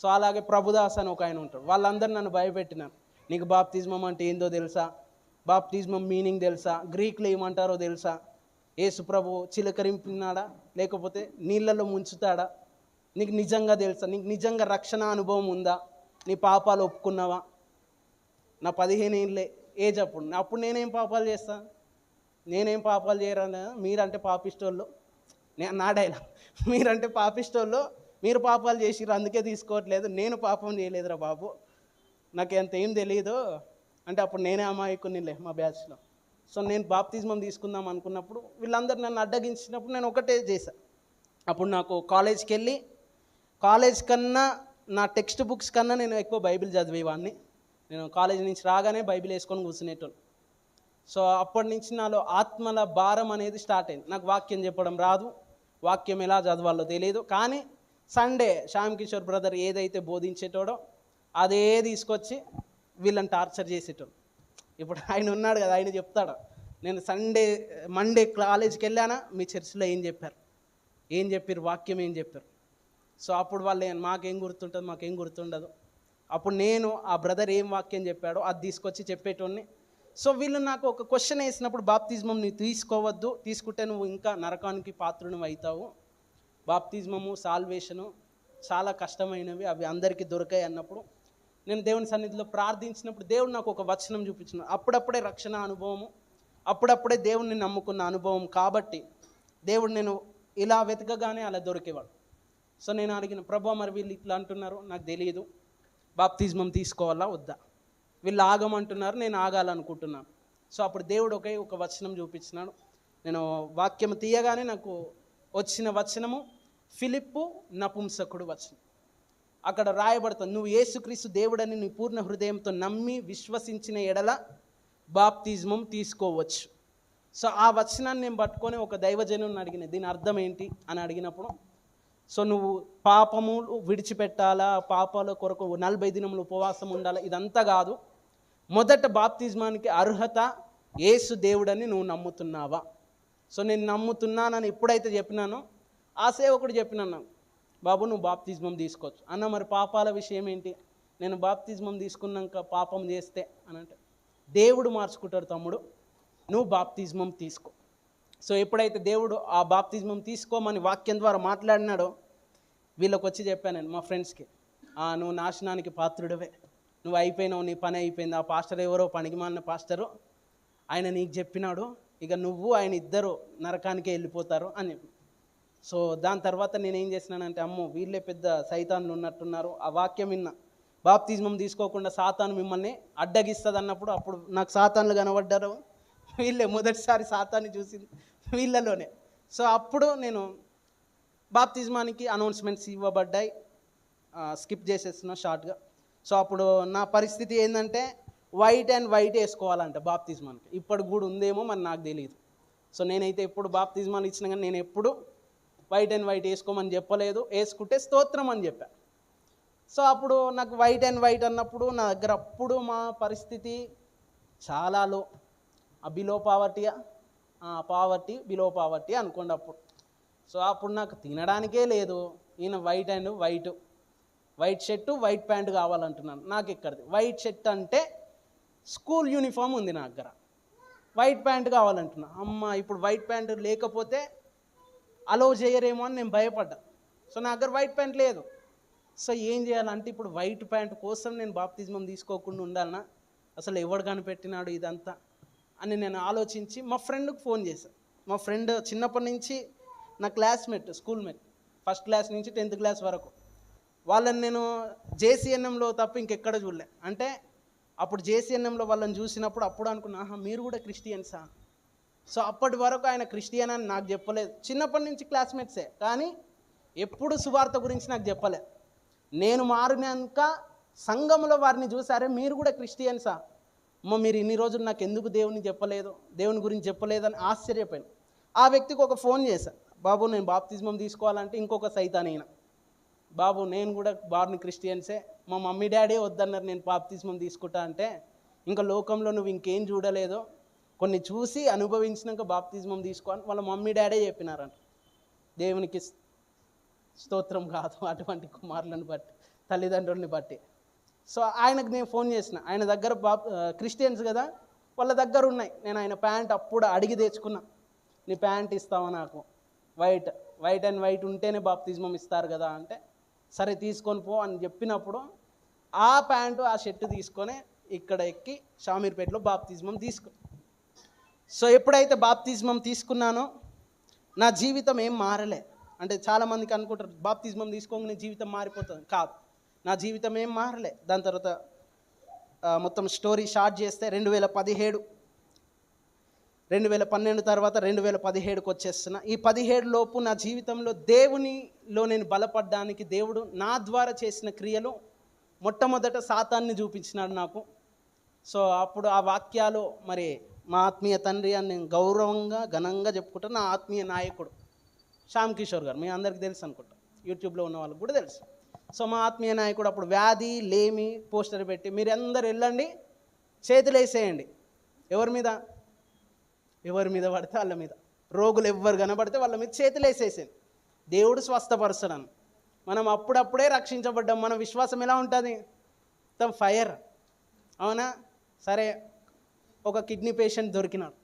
సో అలాగే ప్రభుదాస్ అని ఒక ఆయన ఉంటాడు. వాళ్ళందరూ నన్ను భయపెట్టినారు, నీకు బాప్తిజమం అంటే ఏందో తెలుసా, బాప్తిజమం మీనింగ్ తెలుసా, గ్రీక్లో ఏమంటారో తెలుసా, యేసు ప్రభు చిలకరింపినాడా లేకపోతే నీళ్ళలో ముంచుతాడా, నీకు నిజంగా తెలుసా, నీకు నిజంగా రక్షణ అనుభవం ఉందా, నీ పాపాలు ఒప్పుకున్నావా? నా 15 ఏళ్ళే ఏజ్ అప్పుడు నేనేం పాపాలు చేస్తాను, నేనేం పాపాలు చేయరా, మీరంటే పాపిస్టోళ్ళు, నా డైలాగ్, మీరంటే పాపిస్టోళ్ళు, మీరు పాపాలు చేసిర్రు అందుకే తీసుకోవట్లేదు, నేను పాపం చేయలేదురా బాబు, నాకు ఎంత ఏం తెలియదు అంటే అప్పుడు నేనే అమాయకునిలే మా బ్యాచ్లో. సో నేను బాప్తిజమం తీసుకుందాం అనుకున్నప్పుడు వీళ్ళందరూ నన్ను అడ్డగించినప్పుడు నేను ఒకటే చేశాను. అప్పుడు నాకు కాలేజ్కి వెళ్ళి, కాలేజ్ కన్నా నా టెక్స్ట్ బుక్స్ కన్నా నేను ఎక్కువ బైబిల్ చదివేవాడిని. నేను కాలేజ్ నుంచి రాగానే బైబిల్ వేసుకొని కూర్చునేటోను. సో అప్పటి నుంచి నాలో ఆత్మల భారం అనేది స్టార్ట్ అయింది. నాకు వాక్యం చెప్పడం రాదు, వాక్యం ఎలా చదవాలో తెలియదు, కానీ సండే శ్యామ్ కిషోర్ బ్రదర్ ఏదైతే బోధించేటోడో అదే తీసుకొచ్చి వీళ్ళని టార్చర్ చేసేటోడు. ఇప్పుడు ఆయన ఉన్నాడు కదా, ఆయన చెప్తాడు, నేను మండే కాలేజ్కి వెళ్ళానా, మీ చర్చిలో ఏం చెప్పారు, ఏం చెప్పారు, వాక్యం ఏం చెప్పారు. సో అప్పుడు వాళ్ళు మాకేం గుర్తుంటుంది, మాకేం గుర్తుండదు. అప్పుడు నేను ఆ బ్రదర్ ఏం వాక్యం చెప్పాడో అది తీసుకొచ్చి చెప్పేటోడిని. సో వీళ్ళు నాకు ఒక క్వశ్చన్ వేసినప్పుడు, బాప్తిజమం నువ్వు తీసుకోవద్దు, తీసుకుంటే నువ్వు ఇంకా నరకానికి పాత్రుని అవుతావు, బాప్తిజమము సాల్వేషను చాలా కష్టమైనవి, అవి అందరికీ దొరకాయి అన్నప్పుడు నేను దేవుని సన్నిధిలో ప్రార్థించినప్పుడు దేవుడు నాకు ఒక వచనం చూపించిన. అప్పుడప్పుడే రక్షణ అనుభవము, అప్పుడప్పుడే దేవుడిని నమ్ముకున్న అనుభవం కాబట్టి దేవుడు నేను ఇలా వెతకగానే అలా దొరికేవాడు. సో నేను అడిగిన, ప్రభా మరి వీళ్ళు ఇట్లా అంటున్నారు, నాకు తెలియదు, బాప్తిజమం తీసుకోవాలా వద్దా, వీళ్ళు ఆగమంటున్నారు, నేను ఆగాలనుకుంటున్నాను. సో అప్పుడు దేవుడు ఒక వచనం చూపించినాడు. నేను వాక్యం తీయగానే నాకు వచ్చిన వచనము ఫిలిప్పు నపుంసకుడు వచనం. అక్కడ రాయబడుతుంది, నువ్వు యేసుక్రీస్తు దేవుడని నీ పూర్ణ హృదయంతో నమ్మి విశ్వసించిన ఎడల బాప్తిజమం తీసుకోవచ్చు. సో ఆ వచనాన్ని నేను పట్టుకొని ఒక దైవజనుని అడిగిన, దీని అర్థం ఏంటి అని అడిగినప్పుడు, సో నువ్వు పాపములు విడిచిపెట్టాలా, పాపాల కొరకు 40 దినములు ఉపవాసం ఉండాలా, ఇదంతా కాదు. మొదట బాప్తిజమానికి అర్హత యేసు దేవుడని నువ్వు నమ్ముతున్నావా? సో నేను నమ్ముతున్నానని ఎప్పుడైతే చెప్పినానో ఆ సేవకుడు చెప్పినాను, బాబు నువ్వు బాప్తిజమం తీసుకోవచ్చు అన్న. మరి పాపాల విషయం ఏంటి? నేను బాప్తిజమం తీసుకున్నాక పాపం చేస్తే అని అంటే, దేవుడు మార్చుకుంటాడు తమ్ముడు, నువ్వు బాప్తిజమం తీసుకో. సో ఎప్పుడైతే దేవుడు ఆ బాప్తిజమం తీసుకోమని వాక్యం ద్వారా మాట్లాడినాడో వీళ్ళకి వచ్చి చెప్పాను నేను, మా ఫ్రెండ్స్కి, నువ్వు నాశనానికి పాత్రుడివే, నువ్వు అయిపోయినావు, నీ పని అయిపోయింది. ఆ పాస్టర్ ఎవరో పనికిమాలిన పాస్టరు, ఆయన నీకు చెప్పినాడు, ఇక నువ్వు ఆయన ఇద్దరు నరకానికే వెళ్ళిపోతారు అని చెప్పి. సో దాని తర్వాత నేనేం చేసినానంటే, అమ్మో వీళ్ళే పెద్ద సైతాన్లు ఉన్నట్టున్నారు. ఆ వాక్యం విన్నా, బాప్తిజమం తీసుకోకుండా సాతాను మిమ్మల్ని అడ్డగిస్తుంది అన్నప్పుడు, అప్పుడు నాకు సాతాన్లు కనబడ్డారు. వీళ్ళే మొదటిసారి సాతాన్ని చూసింది వీళ్ళలోనే. సో అప్పుడు నేను బాప్తిజమానికి అనౌన్స్మెంట్స్ ఇవ్వబడ్డాయి, స్కిప్ చేసేస్తున్నా షార్ట్గా. సో అప్పుడు నా పరిస్థితి ఏంటంటే, వైట్ అండ్ వైట్ వేసుకోవాలంట బాప్తిజమానికి. ఇప్పటికి కూడా ఉందేమో మరి నాకు తెలియదు. సో నేనైతే ఎప్పుడు బాప్తిజమాలు ఇచ్చినా కానీ నేను ఎప్పుడు వైట్ అండ్ వైట్ వేసుకోమని చెప్పలేదు, వేసుకుంటే స్తోత్రం అని చెప్పా. సో అప్పుడు నాకు వైట్ అండ్ వైట్ అన్నప్పుడు నా దగ్గర అప్పుడు మా పరిస్థితి చాలా లో, బిలో పావర్టీయా, పావర్టీ బిలో పావర్టీ అనుకోండి అప్పుడు. సో అప్పుడు నాకు తినడానికే లేదు, ఈయన white and white shirt white pant కావాలంటున్నాను. నాకు ఎక్కడిది వైట్ షర్ట్ అంటే స్కూల్ యూనిఫామ్ ఉంది నా దగ్గర, వైట్ ప్యాంట్ కావాలంటున్నా. అమ్మ ఇప్పుడు వైట్ ప్యాంట్ లేకపోతే అలో చేయరేమో అని నేను భయపడ్డా. సో నా దగ్గర వైట్ ప్యాంట్ లేదు. సో ఏం చేయాలంటే ఇప్పుడు వైట్ ప్యాంట్ కోసం నేను బాప్తిజమం తీసుకోకుండా ఉండాలనా, అసలు ఎవడు కనిపెట్టినాడు ఇదంతా అని నేను ఆలోచించి మా ఫ్రెండ్కి ఫోన్ చేశాను. మా ఫ్రెండ్ చిన్నప్పటి నుంచి నా క్లాస్మేట్, స్కూల్మేట్, ఫస్ట్ క్లాస్ నుంచి 10th క్లాస్ వరకు. వాళ్ళని నేను జేసీఎన్ఎంలో తప్ప ఇంకెక్కడ చూడలే. అంటే అప్పుడు జేసీఎన్ఎంలో వాళ్ళని చూసినప్పుడు అప్పుడు అనుకున్నా, మీరు కూడా క్రిస్టియన్సా? సో అప్పటి వరకు ఆయన క్రిస్టియన్ అని నాకు చెప్పలేదు. చిన్నప్పటి నుంచి క్లాస్మేట్సే, కానీ ఎప్పుడు సువార్త గురించి నాకు చెప్పలేదు. నేను మారినాక సంఘంలో వారిని చూసారే, మీరు కూడా క్రిస్టియన్సా, మీరు ఇన్ని రోజులు నాకు ఎందుకు దేవుని చెప్పలేదు, దేవుని గురించి చెప్పలేదని ఆశ్చర్యపోయాను. ఆ వ్యక్తికి ఒక ఫోన్ చేశాను, బాబు నేను బాప్తిజమం తీసుకోవాలంటే ఇంకొక సైతానైనా, బాబు నేను కూడా బార్న్ క్రిస్టియన్సే, మా మమ్మీ డాడీ వద్దన్నారు నేను బాప్తిజమం తీసుకుంటా అంటే, ఇంకా లోకంలో నువ్వు ఇంకేం చూడలేదో కొన్ని చూసి అనుభవించినాక బాప్తిజమం తీసుకోని వాళ్ళ మమ్మీ డాడీ చెప్పినారంట. దేవునికి స్తోత్రం కాదు అటువంటి కుమారులను బట్టి, తల్లిదండ్రులని బట్టి. సో ఆయనకు నేను ఫోన్ చేసిన, ఆయన దగ్గర క్రిస్టియన్స్ కదా, వాళ్ళ దగ్గర ఉన్నాయి. నేను ఆయన ప్యాంట్ అప్పుడు అడిగి తెచ్చుకున్నా, నీ ప్యాంట్ ఇస్తావా నాకు, వైట్ అండ్ వైట్ ఉంటేనే బాప్తిజమం ఇస్తారు కదా అంటే, సరే తీసుకొని పో అని చెప్పినప్పుడు ఆ ప్యాంటు ఆ షర్టు తీసుకొని ఇక్కడ ఎక్కి షామీర్పేటలో బాప్తిజమం తీసుకున్నా. సో ఎప్పుడైతే బాప్తిజమం తీసుకున్నానో నా జీవితం ఏం మారలే. అంటే చాలామందికి అనుకుంటారు బాప్తిజమం తీసుకోగానే జీవితం మారిపోతుంది, కాదు, నా జీవితం ఏం మారలే. దాని తర్వాత మొత్తం స్టోరీ షార్ట్ చేస్తే 2012 తర్వాత 2017కి వచ్చేస్తున్నా. ఈ 17 లోపు నా జీవితంలో దేవునిలో నేను బలపడడానికి దేవుడు నా ద్వారా చేసిన క్రియలు మొట్టమొదట సాతాన్ని చూపించినాడు నాకు. సో అప్పుడు ఆ వాక్యాలు మరి మా ఆత్మీయ తండ్రి అని నేను గౌరవంగా ఘనంగా చెప్పుకుంటాను. నా ఆత్మీయ నాయకుడు శ్యామ్ కిషోర్ గారు, మీ అందరికీ తెలుసు అనుకుంటా, యూట్యూబ్లో ఉన్న వాళ్ళకి కూడా తెలుసు. సో మా ఆత్మీయ నాయకుడు అప్పుడు వ్యాధి లేమి పోస్టర్ పెట్టి, మీరు అందరు వెళ్ళండి చేతులు వేసేయండి, ఎవరి మీద పడితే వాళ్ళ మీద, రోగులు ఎవ్వరు కనబడితే వాళ్ళ మీద చేతులు వేసేసాను, దేవుడు స్వస్థపరుస్తాడని. మనం అప్పుడప్పుడే రక్షించబడ్డాం. మన విశ్వాసం ఎలా ఉంటుంది? మొత్తం ఫైర్. అవునా? సరే, ఒక కిడ్నీ పేషెంట్ దొరికినాడు.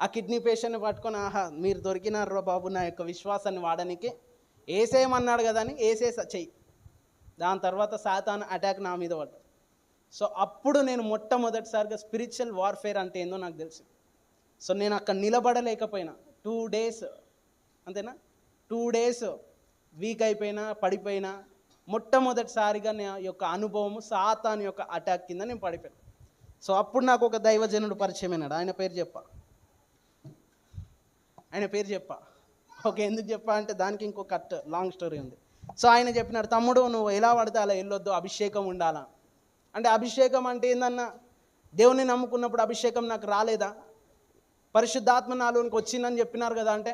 ఆ కిడ్నీ పేషెంట్ని పట్టుకొని, ఆహా మీరు దొరికినారు బాబు, నా యొక్క విశ్వాసాన్ని వాడడానికి ఏసేయమన్నాడు కదా అని చెయ్యి. దాని తర్వాత సాతాను అటాక్ నా మీద పడ్డాడు. సో అప్పుడు నేను మొట్టమొదటిసారిగా స్పిరిచువల్ వార్ఫేర్ అంటే ఏందో నాకు తెలుసు. సో నేను అక్కడ నిలబడలేకపోయినా 2 days, అంతేనా, 2 days వీక్ అయిపోయినా, పడిపోయినా. మొట్టమొదటిసారిగా నా యొక్క అనుభవము సాతాను యొక్క అటాక్ కింద నేను పడిపోయాను. సో అప్పుడు నాకు ఒక దైవజనుడు పరిచయం అయినాడు. ఆయన పేరు చెప్పా. ఓకే, ఎందుకు చెప్పా అంటే దానికి ఇంకో లాంగ్ స్టోరీ ఉంది. సో ఆయన చెప్పినాడు, తమ్ముడు నువ్వు ఎలా పడితే అలా వెళ్ళొద్దు, అభిషేకం ఉండాలా. అంటే అభిషేకం అంటే ఏందన్నా, దేవుని నమ్ముకున్నప్పుడు అభిషేకం నాకు రాలేదా? పరిశుద్ధాత్మ నాలోనికి వచ్చిందని చెప్పినారు కదా. అంటే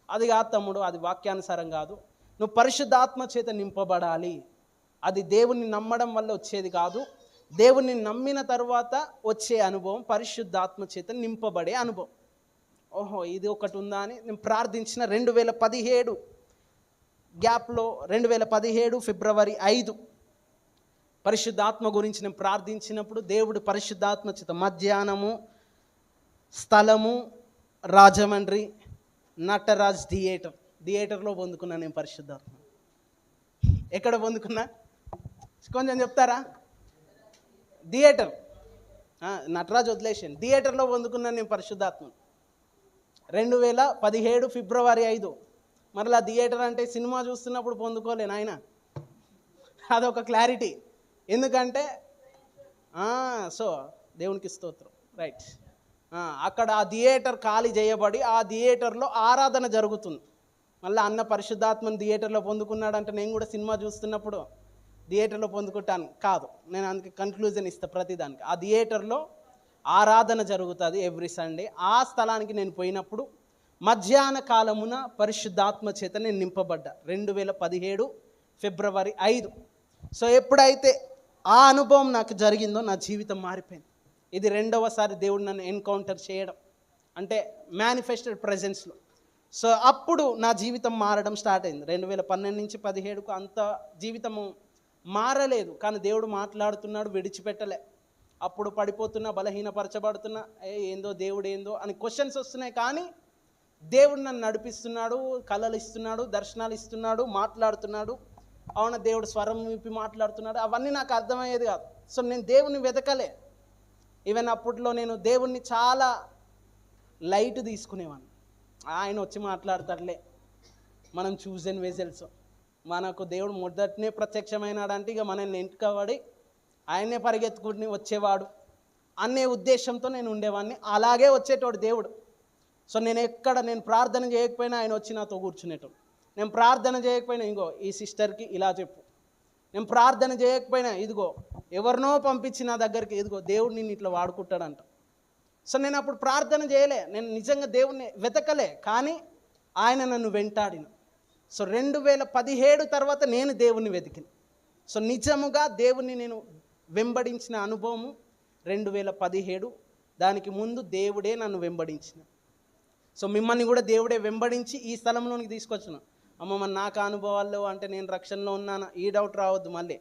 అది కాదు తమ్ముడు, అది వాక్యానుసారం కాదు. నువ్వు పరిశుద్ధాత్మ చేత నింపబడాలి. అది దేవుణ్ణి నమ్మడం వల్ల వచ్చేది కాదు. దేవుణ్ణి నమ్మిన తర్వాత వచ్చే అనుభవం పరిశుద్ధాత్మ చేత నింపబడే అనుభవం. ఓహో, ఇది ఒకటి ఉందా అని నేను ప్రార్థించిన 2017 గ్యాప్లో 2017 ఫిబ్రవరి 5 పరిశుద్ధాత్మ గురించి నేను ప్రార్థించినప్పుడు దేవుడు పరిశుద్ధాత్మ చేత మధ్యాహ్నము, స్థలము రాజమండ్రి, నటరాజ్ థియేటర్లో పొందుకున్నా నేను పరిశుద్ధాత్మ. ఎక్కడ పొందుకున్నా కొంచెం చెప్తారా? థియేటర్, నటరాజ్ వదిలేసాను, థియేటర్లో పొందుకున్నాను నేను పరిశుద్ధాత్మ 2017 ఫిబ్రవరి 5. మరలా థియేటర్ అంటే సినిమా చూస్తున్నప్పుడు పొందుకోలేను ఆయన, అదొక క్లారిటీ. ఎందుకంటే సో దేవునికి స్తోత్రం, రైట్. అక్కడ ఆ థియేటర్ ఖాళీ చేయబడి ఆ థియేటర్లో ఆరాధన జరుగుతుంది. మళ్ళీ అన్న పరిశుద్ధాత్మని థియేటర్లో పొందుకున్నాడంటే నేను కూడా సినిమా చూస్తున్నప్పుడు థియేటర్లో పొందుకుంటాను కాదు. నేను అందుకే కన్క్లూజన్ ఇస్తాను ప్రతిదానికి. ఆ థియేటర్లో ఆరాధన జరుగుతుంది ఎవ్రీ సండే. ఆ స్థలానికి నేను పోయినప్పుడు మధ్యాహ్న కాలమున పరిశుద్ధాత్మ చేత నేను నింపబడ్డా 2017 ఫిబ్రవరి 5. సో ఎప్పుడైతే ఆ అనుభవం నాకు జరిగిందో నా జీవితం మారిపోయింది. ఇది 2వసారి దేవుడు నన్ను ఎన్కౌంటర్ చేయడం, అంటే మేనిఫెస్టెడ్ ప్రెజెన్స్లో. సో అప్పుడు నా జీవితం మారడం స్టార్ట్ అయింది. 2012 నుంచి 2017కు అంత జీవితము మారలేదు, కానీ దేవుడు మాట్లాడుతున్నాడు, విడిచిపెట్టలే. అప్పుడు పడిపోతున్నా, బలహీనపరచబడుతున్నా, ఏందో దేవుడు ఏందో అని క్వశ్చన్స్ వస్తున్నాయి. కానీ దేవుడు నన్ను నడిపిస్తున్నాడు, కళలు ఇస్తున్నాడు, దర్శనాలు ఇస్తున్నాడు, మాట్లాడుతున్నాడు. అవునా, దేవుడు స్వరం విప్పి మాట్లాడుతున్నాడు. అవన్నీ నాకు అర్థమయ్యేది కాదు. సో నేను దేవుని వెతకలే. ఈవెన్ అప్పట్లో నేను దేవుణ్ణి చాలా లైట్ తీసుకునేవాడిని. ఆయన వచ్చి మాట్లాడతాడులే, మనం చూజన్ వెజల్స్, మనకు దేవుడు మొదటనే ప్రత్యక్షమైనాడంటే ఇక మనల్ని ఎంటుకబడి ఆయనే పరిగెత్తుకుని వచ్చేవాడు అనే ఉద్దేశంతో నేను ఉండేవాడిని. అలాగే వచ్చేటోడు దేవుడు. సో నేను ప్రార్థన చేయకపోయినా ఆయన వచ్చి నాతో కూర్చునేటోడు. నేను ప్రార్థన చేయకపోయినా ఇదిగో ఈ సిస్టర్కి ఇలా చెప్పు, నేను ప్రార్థన చేయకపోయినా ఇదిగో ఎవరినో పంపించి నా దగ్గరికి, ఇదిగో దేవుడు నిన్ను ఇట్లా వాడుకుంటాడంట. సో నేను అప్పుడు ప్రార్థన చేయలే, నేను నిజంగా దేవుణ్ణి వెతకలే, కానీ ఆయన నన్ను వెంటాడిన. సో 2017 తర్వాత నేను దేవుణ్ణి వెతికిన. సో నిజముగా దేవుణ్ణి నేను వెంబడించిన అనుభవము 2017. దానికి ముందు దేవుడే నన్ను వెంబడించిన. సో మిమ్మల్ని కూడా దేవుడే వెంబడించి ఈ స్థలంలోనికి తీసుకొచ్చిన. అమ్మమ్మ నాకు అనుభవాల్లో అంటే నేను రక్షణలో ఉన్నానా, ఈ డౌట్ రావద్దు మళ్ళీ.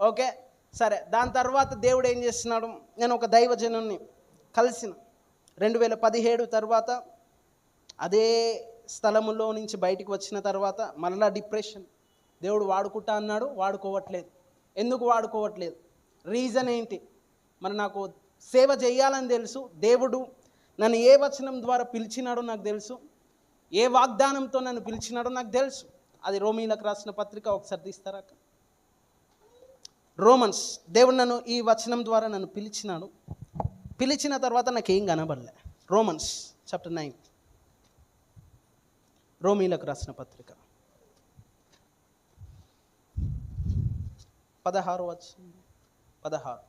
ఓకే సరే, దాని తర్వాత దేవుడు ఏం చేస్తున్నాడు, నేను ఒక దైవజనుని కలిసిన 2017 తర్వాత అదే స్థలములో నుంచి బయటికి వచ్చిన తర్వాత మళ్ళా డిప్రెషన్. దేవుడు వాడుకుంటా అన్నాడు, వాడుకోవట్లేదు. ఎందుకు వాడుకోవట్లేదు, రీజన్ ఏంటి? మరి నాకు సేవ చేయాలని తెలుసు, దేవుడు నన్ను ఏ వచనం ద్వారా పిలిచినాడో నాకు తెలుసు, ఏ వాగ్దానంతో నన్ను పిలిచినాడో నాకు తెలుసు. అది రోమీలకు రాసిన పత్రిక ఒకసారి తీస్తారా? రోమన్స్, దేవుడు నన్ను ఈ వచనం ద్వారా నన్ను పిలిచినాడు. పిలిచిన తర్వాత నాకేం కనబడలే. రోమన్స్ చాప్టర్ 9, రోమీలకు రాసిన పత్రిక 16 వచనం 16.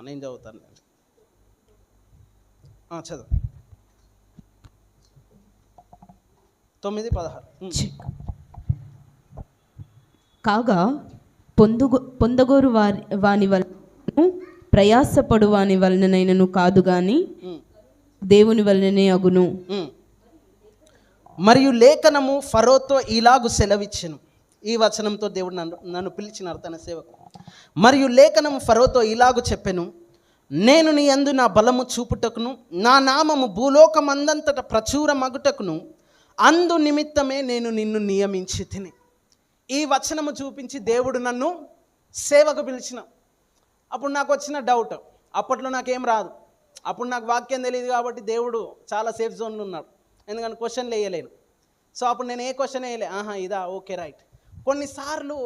నేను చదువుతాను, చదువు 9:16.
కాగా పొందగోరు వాని వలన ప్రయాసపడు వాని వలననైనను కాదు గాని దేవుని వలననే అగును.
మరియు లేఖనము ఫరోతో ఇలాగు సెలవిచ్చెను. ఈ వచనంతో దేవుడు నన్ను పిలిచినారు తన సేవకు. మరియు లేఖనము ఫరోతో ఇలాగు చెప్పెను, నేను నీ యందు నా బలము చూపుటకును నా నామము భూలోకమందంతట ప్రచురమగుటకును అందు నిమిత్తమే నేను నిన్ను నియమించి తిని. ఈ వచనము చూపించి దేవుడు నన్ను సేవకు పిలిచిన. అప్పుడు నాకు వచ్చిన డౌట్, అప్పట్లో నాకేం రాదు, అప్పుడు నాకు వాక్యం తెలియదు కాబట్టి దేవుడు చాలా సేఫ్ జోన్లో ఉన్నాడు, ఎందుకంటే క్వశ్చన్లు వేయలేను. సో అప్పుడు నేను ఏ క్వశ్చన్ వేయలే, ఇదా ఓకే రైట్. కొన్నిసార్లు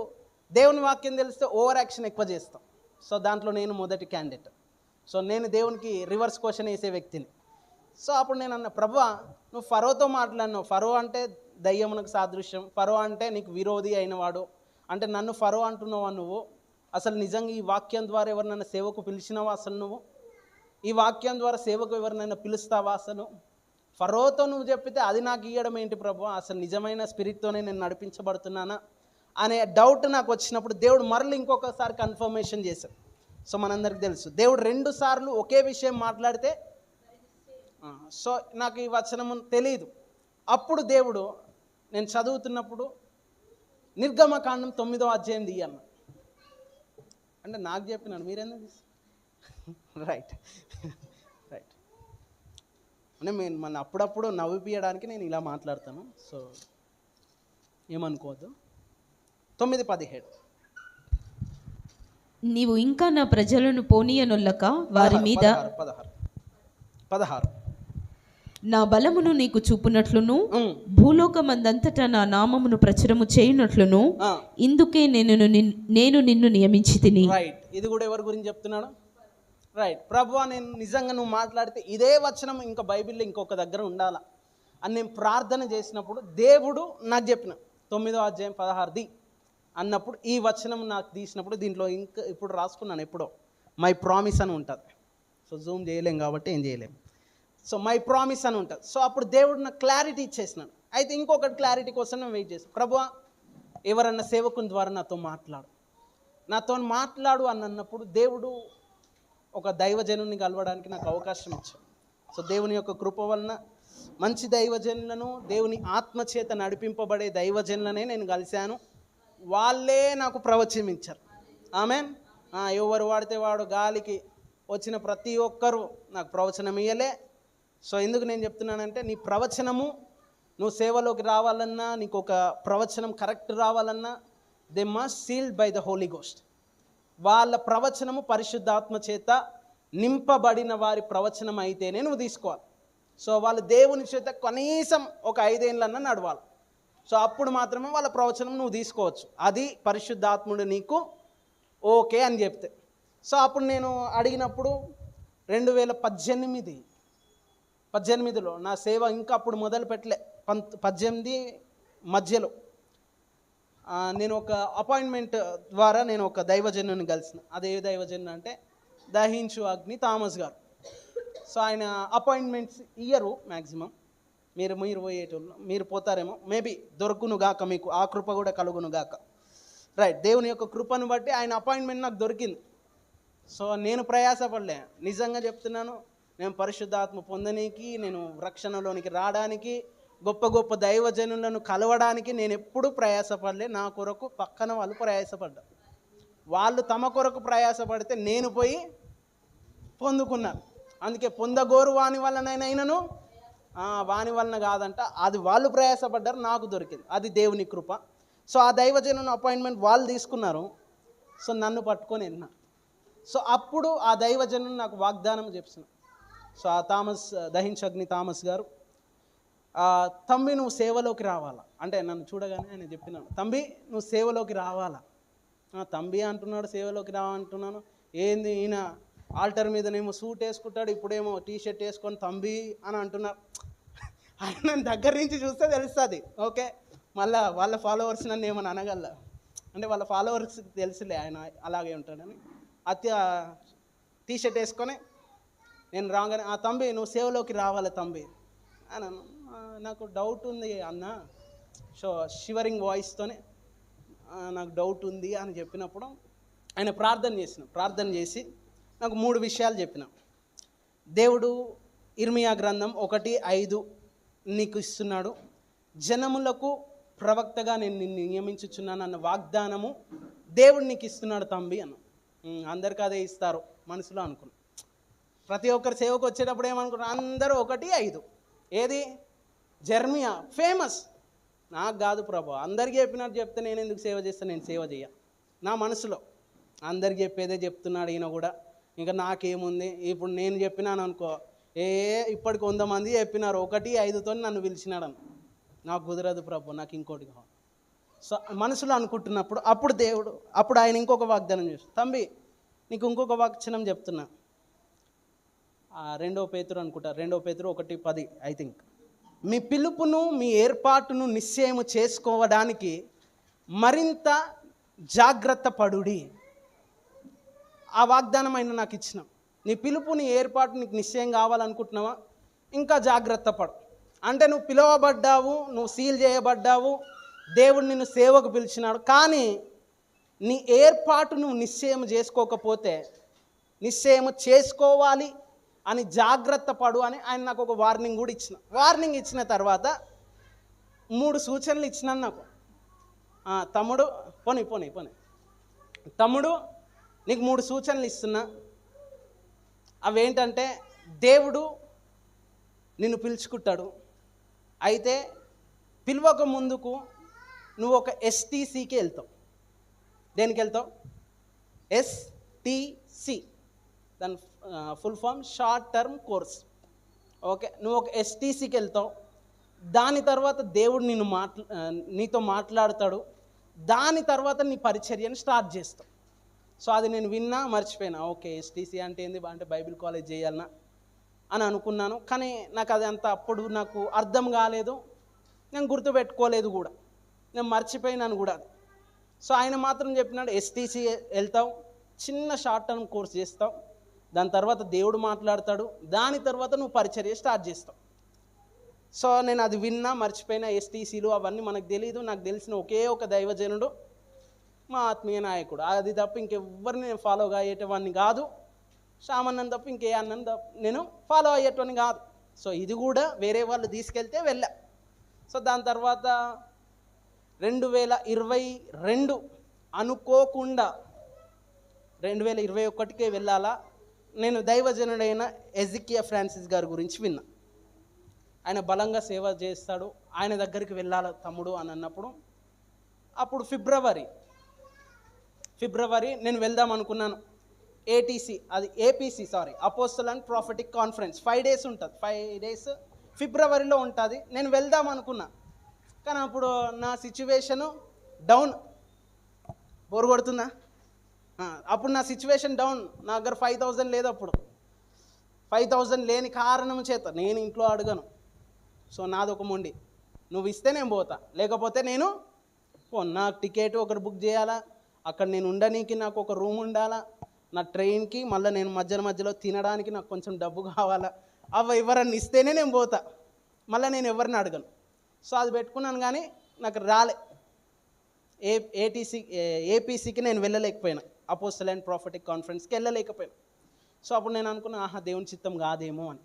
దేవుని వాక్యం తెలిస్తే ఓవర్ యాక్షన్ ఎక్కువ చేస్తాం. సో దాంట్లో నేను మొదటి క్యాండిడేట్. సో నేను దేవునికి రివర్స్ క్వశ్చన్ వేసే వ్యక్తిని. సో అప్పుడు నేను అన్న, ప్రభువా నువ్వు ఫరోతో మాట్లాడినావు, ఫరో అంటే దయ్యమునకు సాదృశ్యం, ఫరో అంటే నీకు విరోధి అయినవాడు, అంటే నన్ను ఫరో అంటున్నావా నువ్వు? అసలు నిజంగా ఈ వాక్యం ద్వారా ఎవరినైనా సేవకు పిలిచినావా? అసలు నువ్వు ఈ వాక్యం ద్వారా సేవకు ఎవరినైనా పిలుస్తావా? అసలు ఫరోతో నువ్వు చెప్పితే అది నాకు ఇవ్వడం ఏంటి ప్రభువా? అసలు నిజమైన స్పిరిట్తోనే నేను నడిపించబడుతున్నానా అనే డౌట్ నాకు వచ్చినప్పుడు దేవుడు మరలి ఇంకొకసారి కన్ఫర్మేషన్ చేశాడు. సో మనందరికి తెలుసు, దేవుడు 2 సార్లు ఒకే విషయం మాట్లాడితే, సో నాకు ఈ వచనము తెలియదు. అప్పుడు దేవుడు నేను చదువుతున్నప్పుడు నిర్గమకాండం 9వ అధ్యాయం తీయన్న అంటే నాకు చెప్పినాడు, మీరెందుకు రైట్ రైట్ అంటే మన అప్పుడప్పుడు నవ్విపియడానికి నేను ఇలా మాట్లాడతాను, సో ఏమనుకోవద్దు. 9:17
నీవు ఇంకా నా ప్రజలను పోనీయనొల్లక వారి మీద
16
నా బలమును నీకు చూపునట్లును భూలోకమందంతటా నా నామమును ప్రచురము చేయునట్లును ఇందుకే నేను నిన్ను నియమించి తిని.
రైట్, ఇది కూడా ఎవరి గురించి చెప్తున్నాడు? రైట్, ప్రభువా నేను నిజంగా నువ్వు మాట్లాడితే ఇదే వచనం ఇంకా బైబిల్లో ఇంకొక దగ్గర ఉండాలా అని నేను ప్రార్థన చేసినప్పుడు దేవుడు నాకు చెప్పిన 9వ అధ్యాయం 16 అన్నప్పుడు ఈ వచనం నాకు తీసినప్పుడు దీంట్లో ఇంకా ఇప్పుడు రాసుకున్నాను, ఎప్పుడో మై ప్రామిస్ అని ఉంటుంది. సో జూమ్ చేయలేం కాబట్టి ఏం చేయలేము. సో మై ప్రామిస్ అని ఉంటుంది. సో అప్పుడు దేవుడు నాకు క్లారిటీ ఇచ్చేసినాడు. అయితే ఇంకొకటి క్లారిటీ కోసం నేను వెయిట్ చేస్తాను. ప్రభువా ఎవరన్నా సేవకుని ద్వారా నాతో మాట్లాడు అని అన్నప్పుడు దేవుడు ఒక దైవజనుని కలవడానికి నాకు అవకాశం ఇచ్చాడు. సో దేవుని యొక్క కృప వలన మంచి దైవజనులను, దేవుని ఆత్మచేత నడిపింపబడే దైవజనులనే నేను కలిశాను. వాళ్ళే నాకు ప్రవచనం ఇచ్చారు. ఆమెన్. ఎవరు వాడితే వాడు గాలికి వచ్చిన ప్రతి ఒక్కరూ నాకు ప్రవచనం ఇయ్యలే. సో ఎందుకు నేను చెప్తున్నానంటే, నీ ప్రవచనము నువ్వు సేవలోకి రావాలన్నా, నీకు ఒక ప్రవచనం కరెక్ట్ రావాలన్నా, they must sealed by the Holy Ghost. వాళ్ళ ప్రవచనము పరిశుద్ధాత్మ చేత నింపబడిన వారి ప్రవచనం అయితేనే నువ్వు తీసుకోవాలి. సో వాళ్ళు దేవుని చేత కనీసం ఒక 5 ఏళ్ళన్నా నడవాలి. సో అప్పుడు మాత్రమే వాళ్ళ ప్రవచనం నువ్వు తీసుకోవచ్చు. అది పరిశుద్ధాత్ముడు నీకు ఓకే అని చెప్తే. సో అప్పుడు నేను అడిగినప్పుడు 2018లో నా సేవ ఇంకా అప్పుడు మొదలు పెట్టలే, 18 మధ్యలో నేను ఒక అపాయింట్మెంట్ ద్వారా నేను ఒక దైవజనుని కలిసిన. అదే దైవజను అంటే దహించు అగ్ని థామస్ గారు. సో ఆయన అపాయింట్మెంట్స్ ఇయ్యరు మ్యాక్సిమం, మీరు పోయేటోళ్ళు, మీరు పోతారేమో, మేబీ దొరుకునుగాక, మీకు ఆ కృప కూడా కలుగునుగాక. రైట్, దేవుని యొక్క కృపను బట్టి ఆయన అపాయింట్మెంట్ నాకు దొరికింది. సో నేను ప్రయాసపడలే, నిజంగా చెప్తున్నాను. నేను పరిశుద్ధాత్మ పొందడానికి, నేను రక్షణలోనికి రావడానికి, గొప్ప గొప్ప దైవజనులను కలవడానికి నేను ఎప్పుడూ ప్రయాసపడలే. నా కొరకు పక్కన వాళ్ళు ప్రయాసపడ్డారు. వాళ్ళు తమ కొరకు ప్రయాసపడితే నేను పోయి పొందుకున్నాను. అందుకే పొందగోరు వాని వలనైనాను వాని వలన కాదంట, అది వాళ్ళు ప్రయాసపడ్డారు, నాకు దొరికింది. అది దేవుని కృప. సో ఆ దైవజనుని అపాయింట్మెంట్ వాళ్ళు తీసుకున్నారు. సో నన్ను పట్టుకొని వెళ్ళినారు. సో అప్పుడు ఆ దైవజనుని నాకు వాగ్దానం చెప్పిన. సో ఆ దహించగ్ని థామస్ గారు, తంబి నువ్వు సేవలోకి రావాలా అంటే, నన్ను చూడగానే ఆయన చెప్పినాడు, తంబి నువ్వు సేవలోకి రావాలా. తంబి అంటున్నాడు, సేవలోకి రావంటున్నాను. ఏంది ఈయన ఆల్టర్ మీదనేమో సూట్ వేసుకుంటాడు, ఇప్పుడేమో టీషర్ట్ వేసుకొని తంబి అని అంటున్నారు. ఆయన నన్ను దగ్గర నుంచి చూస్తే తెలుస్తుంది. ఓకే, మళ్ళీ వాళ్ళ ఫాలోవర్స్ నన్ను ఏమని అనగల అంటే, వాళ్ళ ఫాలోవర్స్ తెలుసులే ఆయన అలాగే ఉంటాడని. టీషర్ట్ వేసుకొని నేను రాగానే, తంబి నువ్వు సేవలోకి రావాలి తంబి అని నాకు డౌట్ ఉంది అన్న. సో షివరింగ్ వాయిస్తోనే నాకు డౌట్ ఉంది అని చెప్పినప్పుడు ఆయన ప్రార్థన చేసి నాకు 3 విషయాలు చెప్పిన. దేవుడు ఇర్మియా గ్రంథం 1:5 నీకు ఇస్తున్నాడు. జనములకు ప్రవక్తగా నేను నిన్ను నియమించుచున్నాను అన్న వాగ్దానము దేవుడు నీకు ఇస్తున్నాడు తంబి అన్న. అందరికీ అదే ఇస్తారు మనసులో అనుకున్నా. ప్రతి ఒక్కరు సేవకు వచ్చేటప్పుడు ఏమనుకున్నారు, అందరూ 1:5. ఏది? Jeremiah famous. నాకు కాదు ప్రభు, అందరికీ చెప్పినట్టు చెప్తే నేను ఎందుకు సేవ చేస్తాను, నేను సేవ చేయ. నా మనసులో అందరికి చెప్పేదే చెప్తున్నాడు ఈయన కూడా, ఇంకా నాకేముంది. ఇప్పుడు నేను చెప్పినాను అనుకో, ఇప్పటికి 100 మంది చెప్పినారు, 1:5తో నన్ను పిలిచినాడని. నాకు కుదరదు ప్రభు, నాకు ఇంకోటి కావాలి. సో మనసులో అనుకుంటున్నప్పుడు అప్పుడు ఆయన ఇంకొక వాగ్దానం చేస్తాడు. తంబి నీకు ఇంకొక వాగ్దానం చెప్తున్నా. 2 పేతురు అనుకుంటా, 2 పేతురు 1:10 ఐ థింక్. మీ పిలుపును మీ ఏర్పాటును నిశ్చయము చేసుకోవడానికి మరింత జాగ్రత్త పడుడి. ఆ వాగ్దానం అయినా నాకు ఇచ్చిన. నీ పిలుపు నీ ఏర్పాటు నీకు నిశ్చయం కావాలనుకుంటున్నావా, ఇంకా జాగ్రత్త పడు. అంటే నువ్వు పిలువబడ్డావు, నువ్వు సీల్ చేయబడ్డావు, దేవుడు నిన్ను సేవకు పిలిచినాడు. కానీ నీ ఏర్పాటు నువ్వు నిశ్చయం చేసుకోకపోతే, నిశ్చయం చేసుకోవాలి అని జాగ్రత్త పడు అని ఆయన నాకు ఒక వార్నింగ్ కూడా ఇచ్చిన. వార్నింగ్ ఇచ్చిన తర్వాత 3 సూచనలు ఇచ్చినాను నాకు. తమ్ముడు పోనీ తమ్ముడు నీకు 3 సూచనలు ఇస్తున్నా. అవేంటంటే, దేవుడు నిన్ను పిలుచుకుంటాడు. అయితే పిలవక ముందుకు నువ్వు ఒక STCకి వెళ్తావు. దేనికి వెళ్తావు? STC, దాని full form short term course. Okay, నువ్వు ఒక STCకి వెళ్తావు. దాని తర్వాత దేవుడు నీతో మాట్లాడతాడు. దాని తర్వాత నీ పరిచర్యను స్టార్ట్ చేస్తావు. సో అది నేను విన్నా, మర్చిపోయినా. ఓకే, STC అంటే ఏంది, అంటే బైబిల్ కాలేజ్ చేయాలన్నా అని అనుకున్నాను. కానీ నాకు అది అంత అప్పుడు నాకు అర్థం కాలేదు, నేను గుర్తుపెట్టుకోలేదు కూడా, నేను మర్చిపోయినాను కూడా అది. సో ఆయన మాత్రం చెప్పినాడు, STC వెళ్తావు, చిన్న షార్ట్ టర్మ్ కోర్స్ చేస్తావు, దాని తర్వాత దేవుడు మాట్లాడతాడు, దాని తర్వాత నువ్వు పరిచర్య స్టార్ట్ చేస్తావు. సో నేను అది విన్నా, మర్చిపోయినా. STCలు అవన్నీ మనకు తెలియదు. నాకు తెలిసిన ఒకే ఒక దైవజనుడు మా ఆత్మీయ నాయకుడు. అది తప్ప ఇంకెవ్వరిని నేను ఫాలో అయ్యేటవాడిని కాదు. శ్యామన్నని తప్ప ఇంకే అన్నని తప్ప నేను ఫాలో అయ్యేటవాడిని కాదు. సో ఇది కూడా వేరే వాళ్ళు తీసుకెళ్తే వెళ్ళా. సో దాని తర్వాత 2022 అనుకోకుండా 2021కే వెళ్ళాలా. నేను దైవజనుడైన ఎజికియా ఫ్రాన్సిస్ గారి గురించి విన్నా. ఆయన బలంగా సేవ చేస్తాడు, ఆయన దగ్గరికి వెళ్ళాలి తమ్ముడు అని అన్నప్పుడు, అప్పుడు ఫిబ్రవరి నేను వెళ్దాం అనుకున్నాను. APC apostle and prophetic conference 5 days ఉంటుంది. 5 days ఫిబ్రవరిలో ఉంటుంది. నేను వెళ్దాం అనుకున్నా, కానీ అప్పుడు నా సిచ్యువేషను డౌన్. బోరు కొడుతుందా? అప్పుడు నా సిచ్యువేషన్ డౌన్. నా దగ్గర 5,000 లేదు. అప్పుడు 5,000 లేని కారణం చేత నేను ఇంట్లో అడగను. సో నాదొక మొండి, నువ్వు ఇస్తే నేను పోతా, లేకపోతే నేను నాకు టికెట్ ఒకటి బుక్ చేయాలా, అక్కడ నేను ఉండడానికి నాకు ఒక రూమ్ ఉండాలా, నా ట్రైన్కి మళ్ళీ నేను మధ్యలో తినడానికి నాకు కొంచెం డబ్బు కావాలా, అవి ఎవరన్నా ఇస్తేనే నేను పోతా, మళ్ళీ నేను ఎవరిని అడగను. సో అది పెట్టుకున్నాను, కానీ నాకు రాలే. APCకి నేను వెళ్ళలేకపోయినా, అపోస్టల్ అండ్ ప్రాఫిటిక్ కాన్ఫరెన్స్కి వెళ్ళలేకపోయినా. సో అప్పుడు నేను అనుకున్నా, దేవుని చిత్తం కాదేమో అని.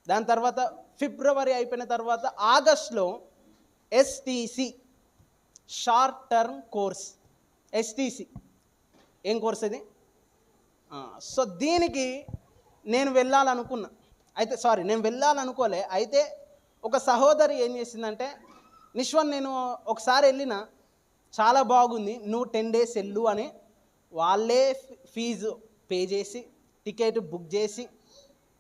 దాని తర్వాత ఫిబ్రవరి అయిపోయిన తర్వాత ఆగస్టులో STC short term course. STC ఏం కోర్స్ ఇది? సో దీనికి నేను వెళ్ళాలనుకున్నా. నేను వెళ్ళాలనుకోలే. అయితే ఒక సహోదరి ఏం చేసిందంటే, నిశ్వన్ నేను ఒకసారి వెళ్ళినా, చాలా బాగుంది, నువ్వు 10 days వెళ్ళు అని వాళ్ళే ఫీజు పే చేసి టికెట్ బుక్ చేసి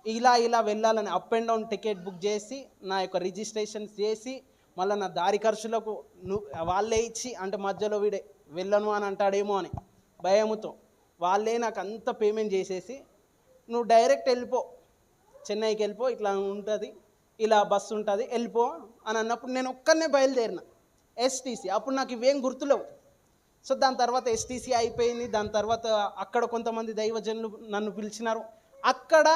ఇలా వెళ్ళాలని up and down ticket book చేసి నా యొక్క రిజిస్ట్రేషన్స్ చేసి మళ్ళీ నా దారి ఖర్చులకు వాళ్ళే ఇచ్చి, అంటే మధ్యలో వీడే వెళ్ళను అని అంటాడేమో అని భయముతో వాళ్ళే నాకు అంత పేమెంట్ చేసేసి, నువ్వు డైరెక్ట్ వెళ్ళిపో, చెన్నైకి వెళ్ళిపో, ఇట్లా ఉంటుంది, ఇలా బస్సు ఉంటుంది, వెళ్ళిపో అని అన్నప్పుడు నేను ఒక్కనే బయలుదేరిన STC. అప్పుడు నాకు ఇవేం గుర్తులేవు. సో దాని తర్వాత STC అయిపోయింది. దాని తర్వాత అక్కడ కొంతమంది దైవజనులు నన్ను పిలిచినారు. అక్కడ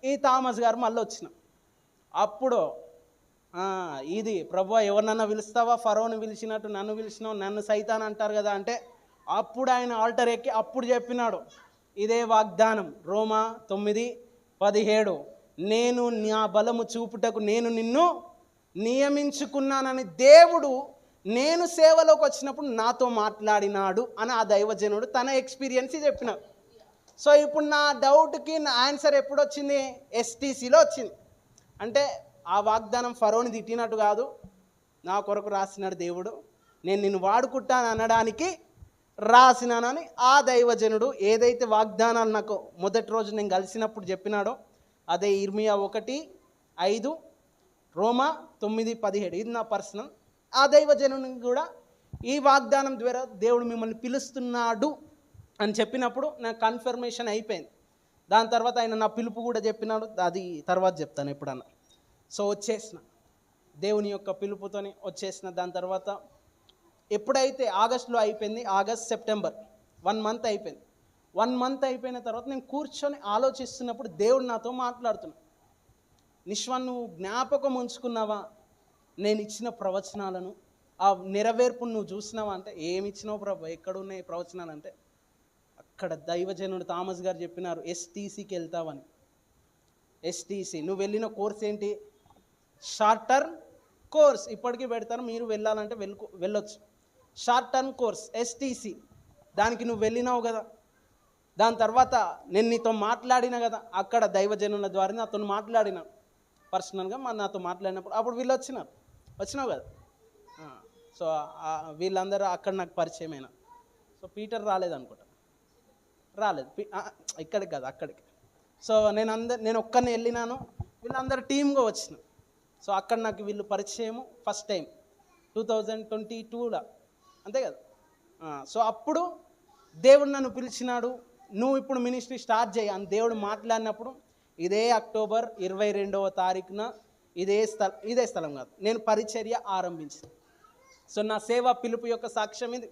ఈ థామస్ గారు మళ్ళీ వచ్చిన. అప్పుడు ఇది ప్రభువా, ఎవరినన్నా పిలుస్తావా, ఫరోని పిలిచినట్టు నన్ను పిలిచినావు, నన్ను సైతాన్ అంటారు కదా అంటే, అప్పుడు ఆయన ఆల్టర్ ఎక్కి అప్పుడు చెప్పినాడు ఇదే వాగ్దానం, రోమా 9:17, నేను నా బలము చూపుటకు నేను నిన్ను నియమించుకున్నానని దేవుడు నేను సేవలోకి వచ్చినప్పుడు నాతో మాట్లాడినాడు అని ఆ దైవజనుడు తన ఎక్స్పీరియన్స్ చెప్పినాడు. సో ఇప్పుడు నా డౌట్కి నా ఆన్సర్ ఎప్పుడు వచ్చింది? ఎస్టీసీలో వచ్చింది. అంటే ఆ వాగ్దానం ఫరోని తిట్టినట్టు కాదు, నా కొరకు రాసినాడు దేవుడు, నేను నిన్ను వాడుకుంటాను అనడానికి రాసినానని ఆ దైవజనుడు ఏదైతే వాగ్దానాలు నాకు మొదటి రోజు నేను కలిసినప్పుడు చెప్పినాడో అదే ఇర్మియా 1:5, రోమా 9:17, ఇది నా పర్సనల్. ఆ దైవజనుని కూడా ఈ వాగ్దానం ద్వారా దేవుడు మిమ్మల్ని పిలుస్తున్నాడు అని చెప్పినప్పుడు నాకు కన్ఫర్మేషన్ అయిపోయింది. దాని తర్వాత ఆయన నా పిలుపు కూడా చెప్పినాడు, అది తర్వాత చెప్తాను ఎప్పుడన్నా. సో వచ్చేసిన దేవుని యొక్క పిలుపుతోని వచ్చేసిన. దాని తర్వాత ఎప్పుడైతే ఆగస్టులో అయిపోయింది, ఆగస్ట్ సెప్టెంబర్ 1 మంత్ అయిపోయింది. 1 మంత్ అయిపోయిన తర్వాత నేను కూర్చొని ఆలోచిస్తున్నప్పుడు దేవుడు నాతో మాట్లాడుతున్నాడు. నిశ్వన్, నువ్వు జ్ఞాపకం ఉంచుకున్నావా నేను ఇచ్చిన ప్రవచనాలను? ఆ నెరవేర్పును నువ్వు చూసినావా అంటే, ఏమి ఇచ్చినావు ప్రభు, ఎక్కడున్నాయి ప్రవచనాలు అంటే, అక్కడ దైవజనుడు థామస్ గారు చెప్పినారు ఎస్టీసీకి వెళ్తావని. ఎస్టీసీ నువ్వు వెళ్ళిన కోర్స్ ఏంటి? Short term course. ఇప్పటికీ పెడతారు, మీరు వెళ్ళాలంటే వెళ్ళొచ్చు. షార్ట్ టర్మ్ కోర్స్ ఎస్టీసీ, దానికి నువ్వు వెళ్ళినావు కదా. దాని తర్వాత నేను నీతో మాట్లాడిన కదా, అక్కడ దైవజనుల ద్వారా నాతో మాట్లాడిన పర్సనల్గా నాతో మాట్లాడినప్పుడు అప్పుడు వీళ్ళు వచ్చినావు కదా. సో వీళ్ళందరూ అక్కడ నాకు పరిచయమైన. సో పీటర్ రాలేదు, ఇక్కడికి కాదు అక్కడికి. సో నేను ఒక్కరిని వెళ్ళినాను, వీళ్ళందరూ టీమ్గా వచ్చిన. సో అక్కడ నాకు వీళ్ళు పరిచయము ఫస్ట్ టైం 2022లో, అంతే కదా. సో అప్పుడు దేవుడు నన్ను పిలిచినాడు, నువ్వు ఇప్పుడు మినిస్ట్రీ స్టార్ట్ చేయి అని దేవుడు మాట్లాడినప్పుడు ఇదే అక్టోబర్ 22వ తారీఖున ఇదే స్థలం కాదు, నేను పరిచర్య ఆరంభించాను. సో నా సేవ పిలుపు యొక్క సాక్ష్యం ఇది.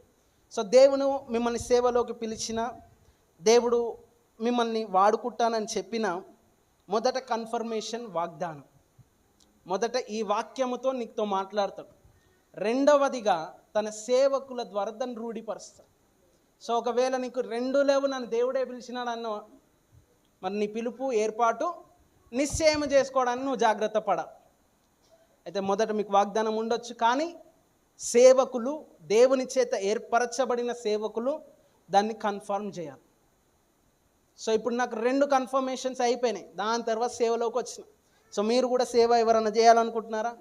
సో దేవుడు మిమ్మల్ని సేవలోకి పిలిచిన, దేవుడు మిమ్మల్ని వాడుకుంటానని చెప్పిన మొదట కన్ఫర్మేషన్ వాగ్దానం. మొదట ఈ వాక్యముతో నీతో మాట్లాడతాడు. రెండవదిగా తన సేవకుల ద్వారా దాన్ని రూఢిపరుస్తాడు. సో ఒకవేళ నీకు 2 లేవు, నన్ను దేవుడే పిలిచినాడు అన్న, మరి నీ పిలుపు ఏర్పాటు నిశ్చయం చేసుకోవడానికి నువ్వు జాగ్రత్త పడాలి. అయితే మొదట మీకు వాగ్దానం ఉండొచ్చు, కానీ సేవకులు, దేవుని చేత ఏర్పరచబడిన సేవకులు దాన్ని కన్ఫర్మ్ చేయాలి. సో ఇప్పుడు నాకు 2 కన్ఫర్మేషన్స్ అయిపోయినాయి, దాని తర్వాత సేవలోకి వచ్చిన. సో మీరు కూడా సేవ ఎవరైనా చేయాలనుకుంటున్నారా?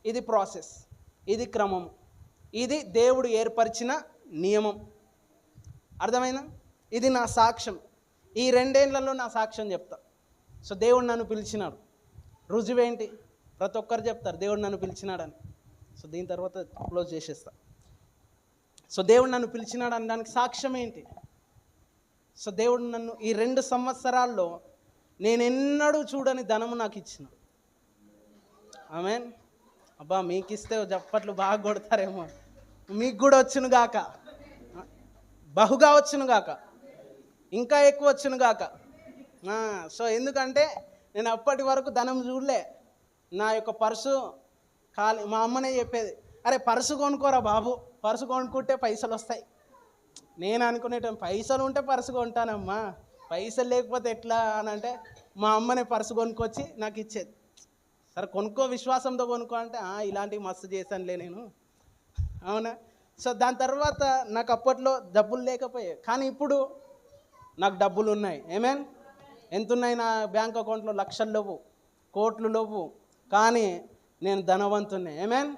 ఇది ప్రాసెస్, ఇది క్రమము, ఇది దేవుడు ఏర్పరిచిన నియమం. అర్థమైనా? ఇది నా సాక్ష్యం. ఈ 2 ఏళ్లలో నా సాక్ష్యం చెప్తా. సో దేవుడు నన్ను పిలిచినాడు, రుజువేంటి? ప్రతి ఒక్కరు చెప్తారు దేవుడు నన్ను పిలిచినాడని. సో దీని తర్వాత క్లోజ్ చేసేస్తా. సో దేవుడు నన్ను పిలిచినాడు అనడానికి సాక్ష్యం ఏంటి? సో దేవుడు నన్ను ఈ 2 సంవత్సరాల్లో నేను ఎన్నడూ చూడని ధనము నాకు ఇచ్చినాడు. ఆమేన్. అబ్బా, మీకు ఇస్తే చప్పట్లు బాగా కొడతారేమో. మీకు కూడా వచ్చును గాక, బహుగా వచ్చును గాక, ఇంకా ఎక్కువ వచ్చును గాక. సో ఎందుకంటే నేను అప్పటి వరకు ధనం చూడలే. నా యొక్క పర్సు ఖాళీ. మా అమ్మనే చెప్పేది, అరే పర్సు కొనుక్కోరా బాబు, పర్సు కొనుక్కుంటే పైసలు వస్తాయి. నేను అనుకునేటం పైసలు ఉంటే పర్సు కొంటానమ్మా, పైసలు లేకపోతే ఎట్లా అని అంటే మా అమ్మనే పర్సు కొనుక్కొచ్చి నాకు ఇచ్చేది. సరే కొనుక్కో, విశ్వాసంతో కొనుక్కో అంటే ఇలాంటివి మస్తు చేశానులే నేను, అవునా. సో దాని తర్వాత నాకు అప్పట్లో డబ్బులు లేకపోయాయి, కానీ ఇప్పుడు నాకు డబ్బులు ఉన్నాయి. ఏమేన్? ఎంత ఉన్నాయి నా బ్యాంక్ అకౌంట్లో? లక్షలు లేవు, కోట్లు లేవు, కానీ నేను ధనవంతున్నే. ఏమేన్?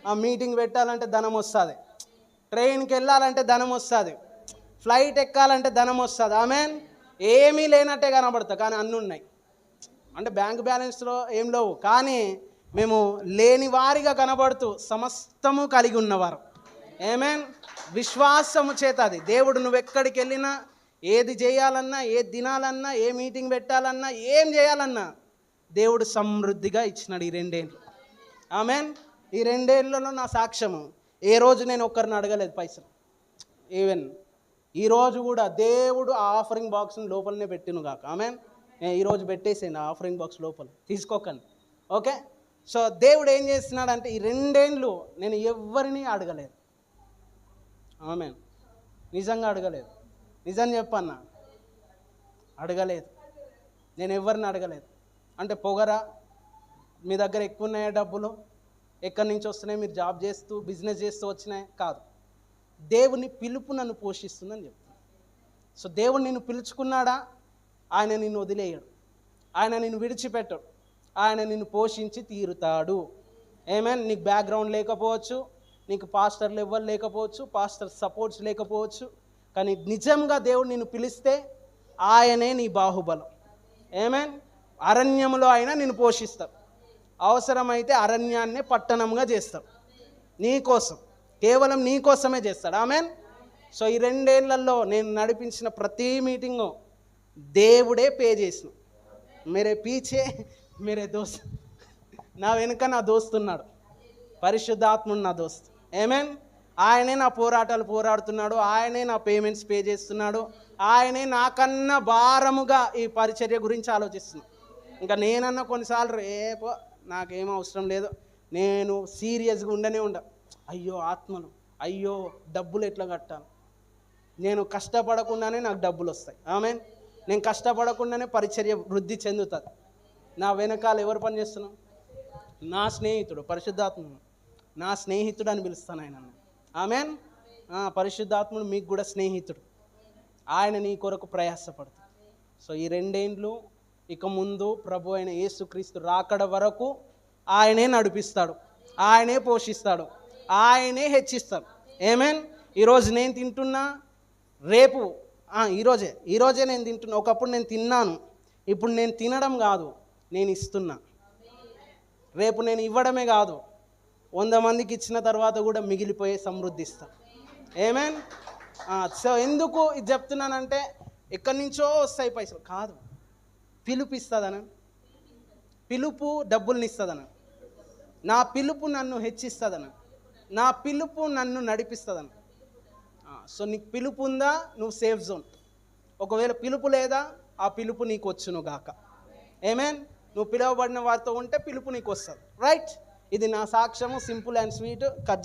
ఆ మీటింగ్ పెట్టాలంటే ధనం వస్తుంది, ట్రైన్కి వెళ్ళాలంటే ధనం వస్తుంది, ఫ్లైట్ ఎక్కాలంటే ధనం వస్తుంది. ఆమెన్. ఏమీ లేనట్టే కనబడతా, కానీ అన్నీ ఉన్నాయి. అంటే బ్యాంక్ బ్యాలెన్స్లో ఏం లేవు, కానీ మేము లేని వారిగా కనబడుతూ సమస్తము కలిగి ఉన్నవారు. ఆమేన్. విశ్వాసము చేత అది దేవుడు నువ్వు ఎక్కడికి వెళ్ళినా, ఏది చేయాలన్నా, ఏది తినాలన్నా, ఏ మీటింగ్ పెట్టాలన్నా, ఏం చేయాలన్నా దేవుడు సమృద్ధిగా ఇచ్చినాడు ఈ 2 ఏళ్ళు. ఆమేన్. ఈ 2 ఏళ్ళలో నా సాక్ష్యము, ఏ రోజు నేను ఒక్కరిని అడగలేదు పైసలు. ఈవెన్ ఈరోజు కూడా దేవుడు ఆ ఆఫరింగ్ బాక్స్ని లోపలనే పెట్టిను కాక. ఆమేన్. ఈరోజు పెట్టేసేయండి ఆ ఆఫరింగ్ బాక్స్ లోపల, తీసుకోకండి. ఓకే. సో దేవుడు ఏం చేస్తున్నాడంటే ఈ 2 ఏళ్ళు నేను ఎవరిని అడగలేదు. ఆమేన్. నిజంగా అడగలేదు. నిజం చెప్పన్నా, అడగలేదు. నేను ఎవరిని అడగలేదు. అంటే పొగరా, మీ దగ్గర ఎక్కువ ఉన్నాయా డబ్బులు, ఎక్కడి నుంచి వస్తున్నాయి, మీరు జాబ్ చేస్తూ బిజినెస్ చేస్తూ వచ్చినాయి కాదు. దేవుని పిలుపు నన్ను పోషిస్తుందని చెప్తాను. సో దేవుడు నిన్ను పిలుచుకున్నాడా, ఆయన నిన్ను వదిలేయడు, ఆయన నిన్ను విడిచిపెట్టడు, ఆయన నిన్ను పోషించి తీరుతాడు. ఏమేన్ నీకు బ్యాక్గ్రౌండ్ లేకపోవచ్చు, నీకు పాస్టర్లు ఎవ్వరు లేకపోవచ్చు, పాస్టర్ సపోర్ట్స్ లేకపోవచ్చు, కానీ నిజంగా దేవుడు నిన్ను పిలిస్తే ఆయనే నీ బాహుబలం. ఏమేన్ అరణ్యములో అయినా నిన్ను పోషిస్తాడు, అవసరమైతే అరణ్యాన్నే పట్టణంగా చేస్తాడు, నీకోసం, కేవలం నీకోసమే చేస్తాడు. ఆమెన్. సో ఈ 2 ఏళ్లలో నేను నడిపించిన ప్రతి మీటింగు దేవుడే పే చేసిన. మేరే పీచే మేరే దోస్త్, నా వెనుక నా దోస్తున్నాడు, పరిశుద్ధాత్ముడు నా దోస్త్. ఏమేన్ ఆయనే నా పోరాటాలు పోరాడుతున్నాడు, ఆయనే నా పేమెంట్స్ పే చేస్తున్నాడు, ఆయనే నాకన్నా భారముగా ఈ పరిచర్య గురించి ఆలోచిస్తున్నాడు. ఇంకా నేనన్నా కొన్నిసార్లు రేపు నాకేం అవసరం లేదు, నేను సీరియస్గా ఉండనే అయ్యో ఆత్మలు, అయ్యో డబ్బులు ఎట్లా కట్టాలి, నేను కష్టపడకుండానే నాకు డబ్బులు వస్తాయి. ఆమెన్. నేను కష్టపడకుండానే పరిచర్య వృద్ధి చెందుతుంది. నా వెనకాల ఎవరు పని చేస్తున్నాం? నా స్నేహితుడు, పరిశుద్ధాత్ముడు నా స్నేహితుడు అని పిలుస్తాను ఆయన. ఆమెన్. పరిశుద్ధాత్ముడు మీకు కూడా స్నేహితుడు, ఆయన నీ కొరకు ప్రయాసపడతాడు. సో ఈ 2 ఏండ్లు ఇక ముందు ప్రభు అయిన యేసుక్రీస్తు రాకడ వరకు ఆయనే నడిపిస్తాడు, ఆయనే పోషిస్తాడు, ఆయనే హెచ్చిస్తాడు. ఏమేన్. ఈరోజు నేను తింటున్నా, రేపు ఈరోజే నేను తింటున్నా. ఒకప్పుడు నేను తిన్నాను, ఇప్పుడు నేను తినడం కాదు, నేను ఇస్తున్నా. రేపు నేను ఇవ్వడమే కాదు, 100 మందికి ఇచ్చిన తర్వాత కూడా మిగిలిపోయే సమృద్ధిస్తాను. ఏమేన్. సో ఎందుకు ఇది చెప్తున్నానంటే, ఎక్కడి నుంచో వస్తాయి పైసలు కాదు, పిలుపు ఇస్తుందన, పిలుపు డబ్బుల్ని ఇస్తుందన, నా పిలుపు నన్ను హెచ్చిస్తుందన, నా పిలుపు నన్ను నడిపిస్తుందన. సో నీకు పిలుపు ఉందా, నువ్వు సేఫ్ జోన్. ఒకవేళ పిలుపు లేదా, ఆ పిలుపు నీకు వచ్చును గాక. ఏమేన్. నువ్వు పిలువబడిన వారితో ఉంటే పిలుపు నీకు వస్తుంది. రైట్. ఇది నా సాక్ష్యము, సింపుల్ అండ్ స్వీట్. కట్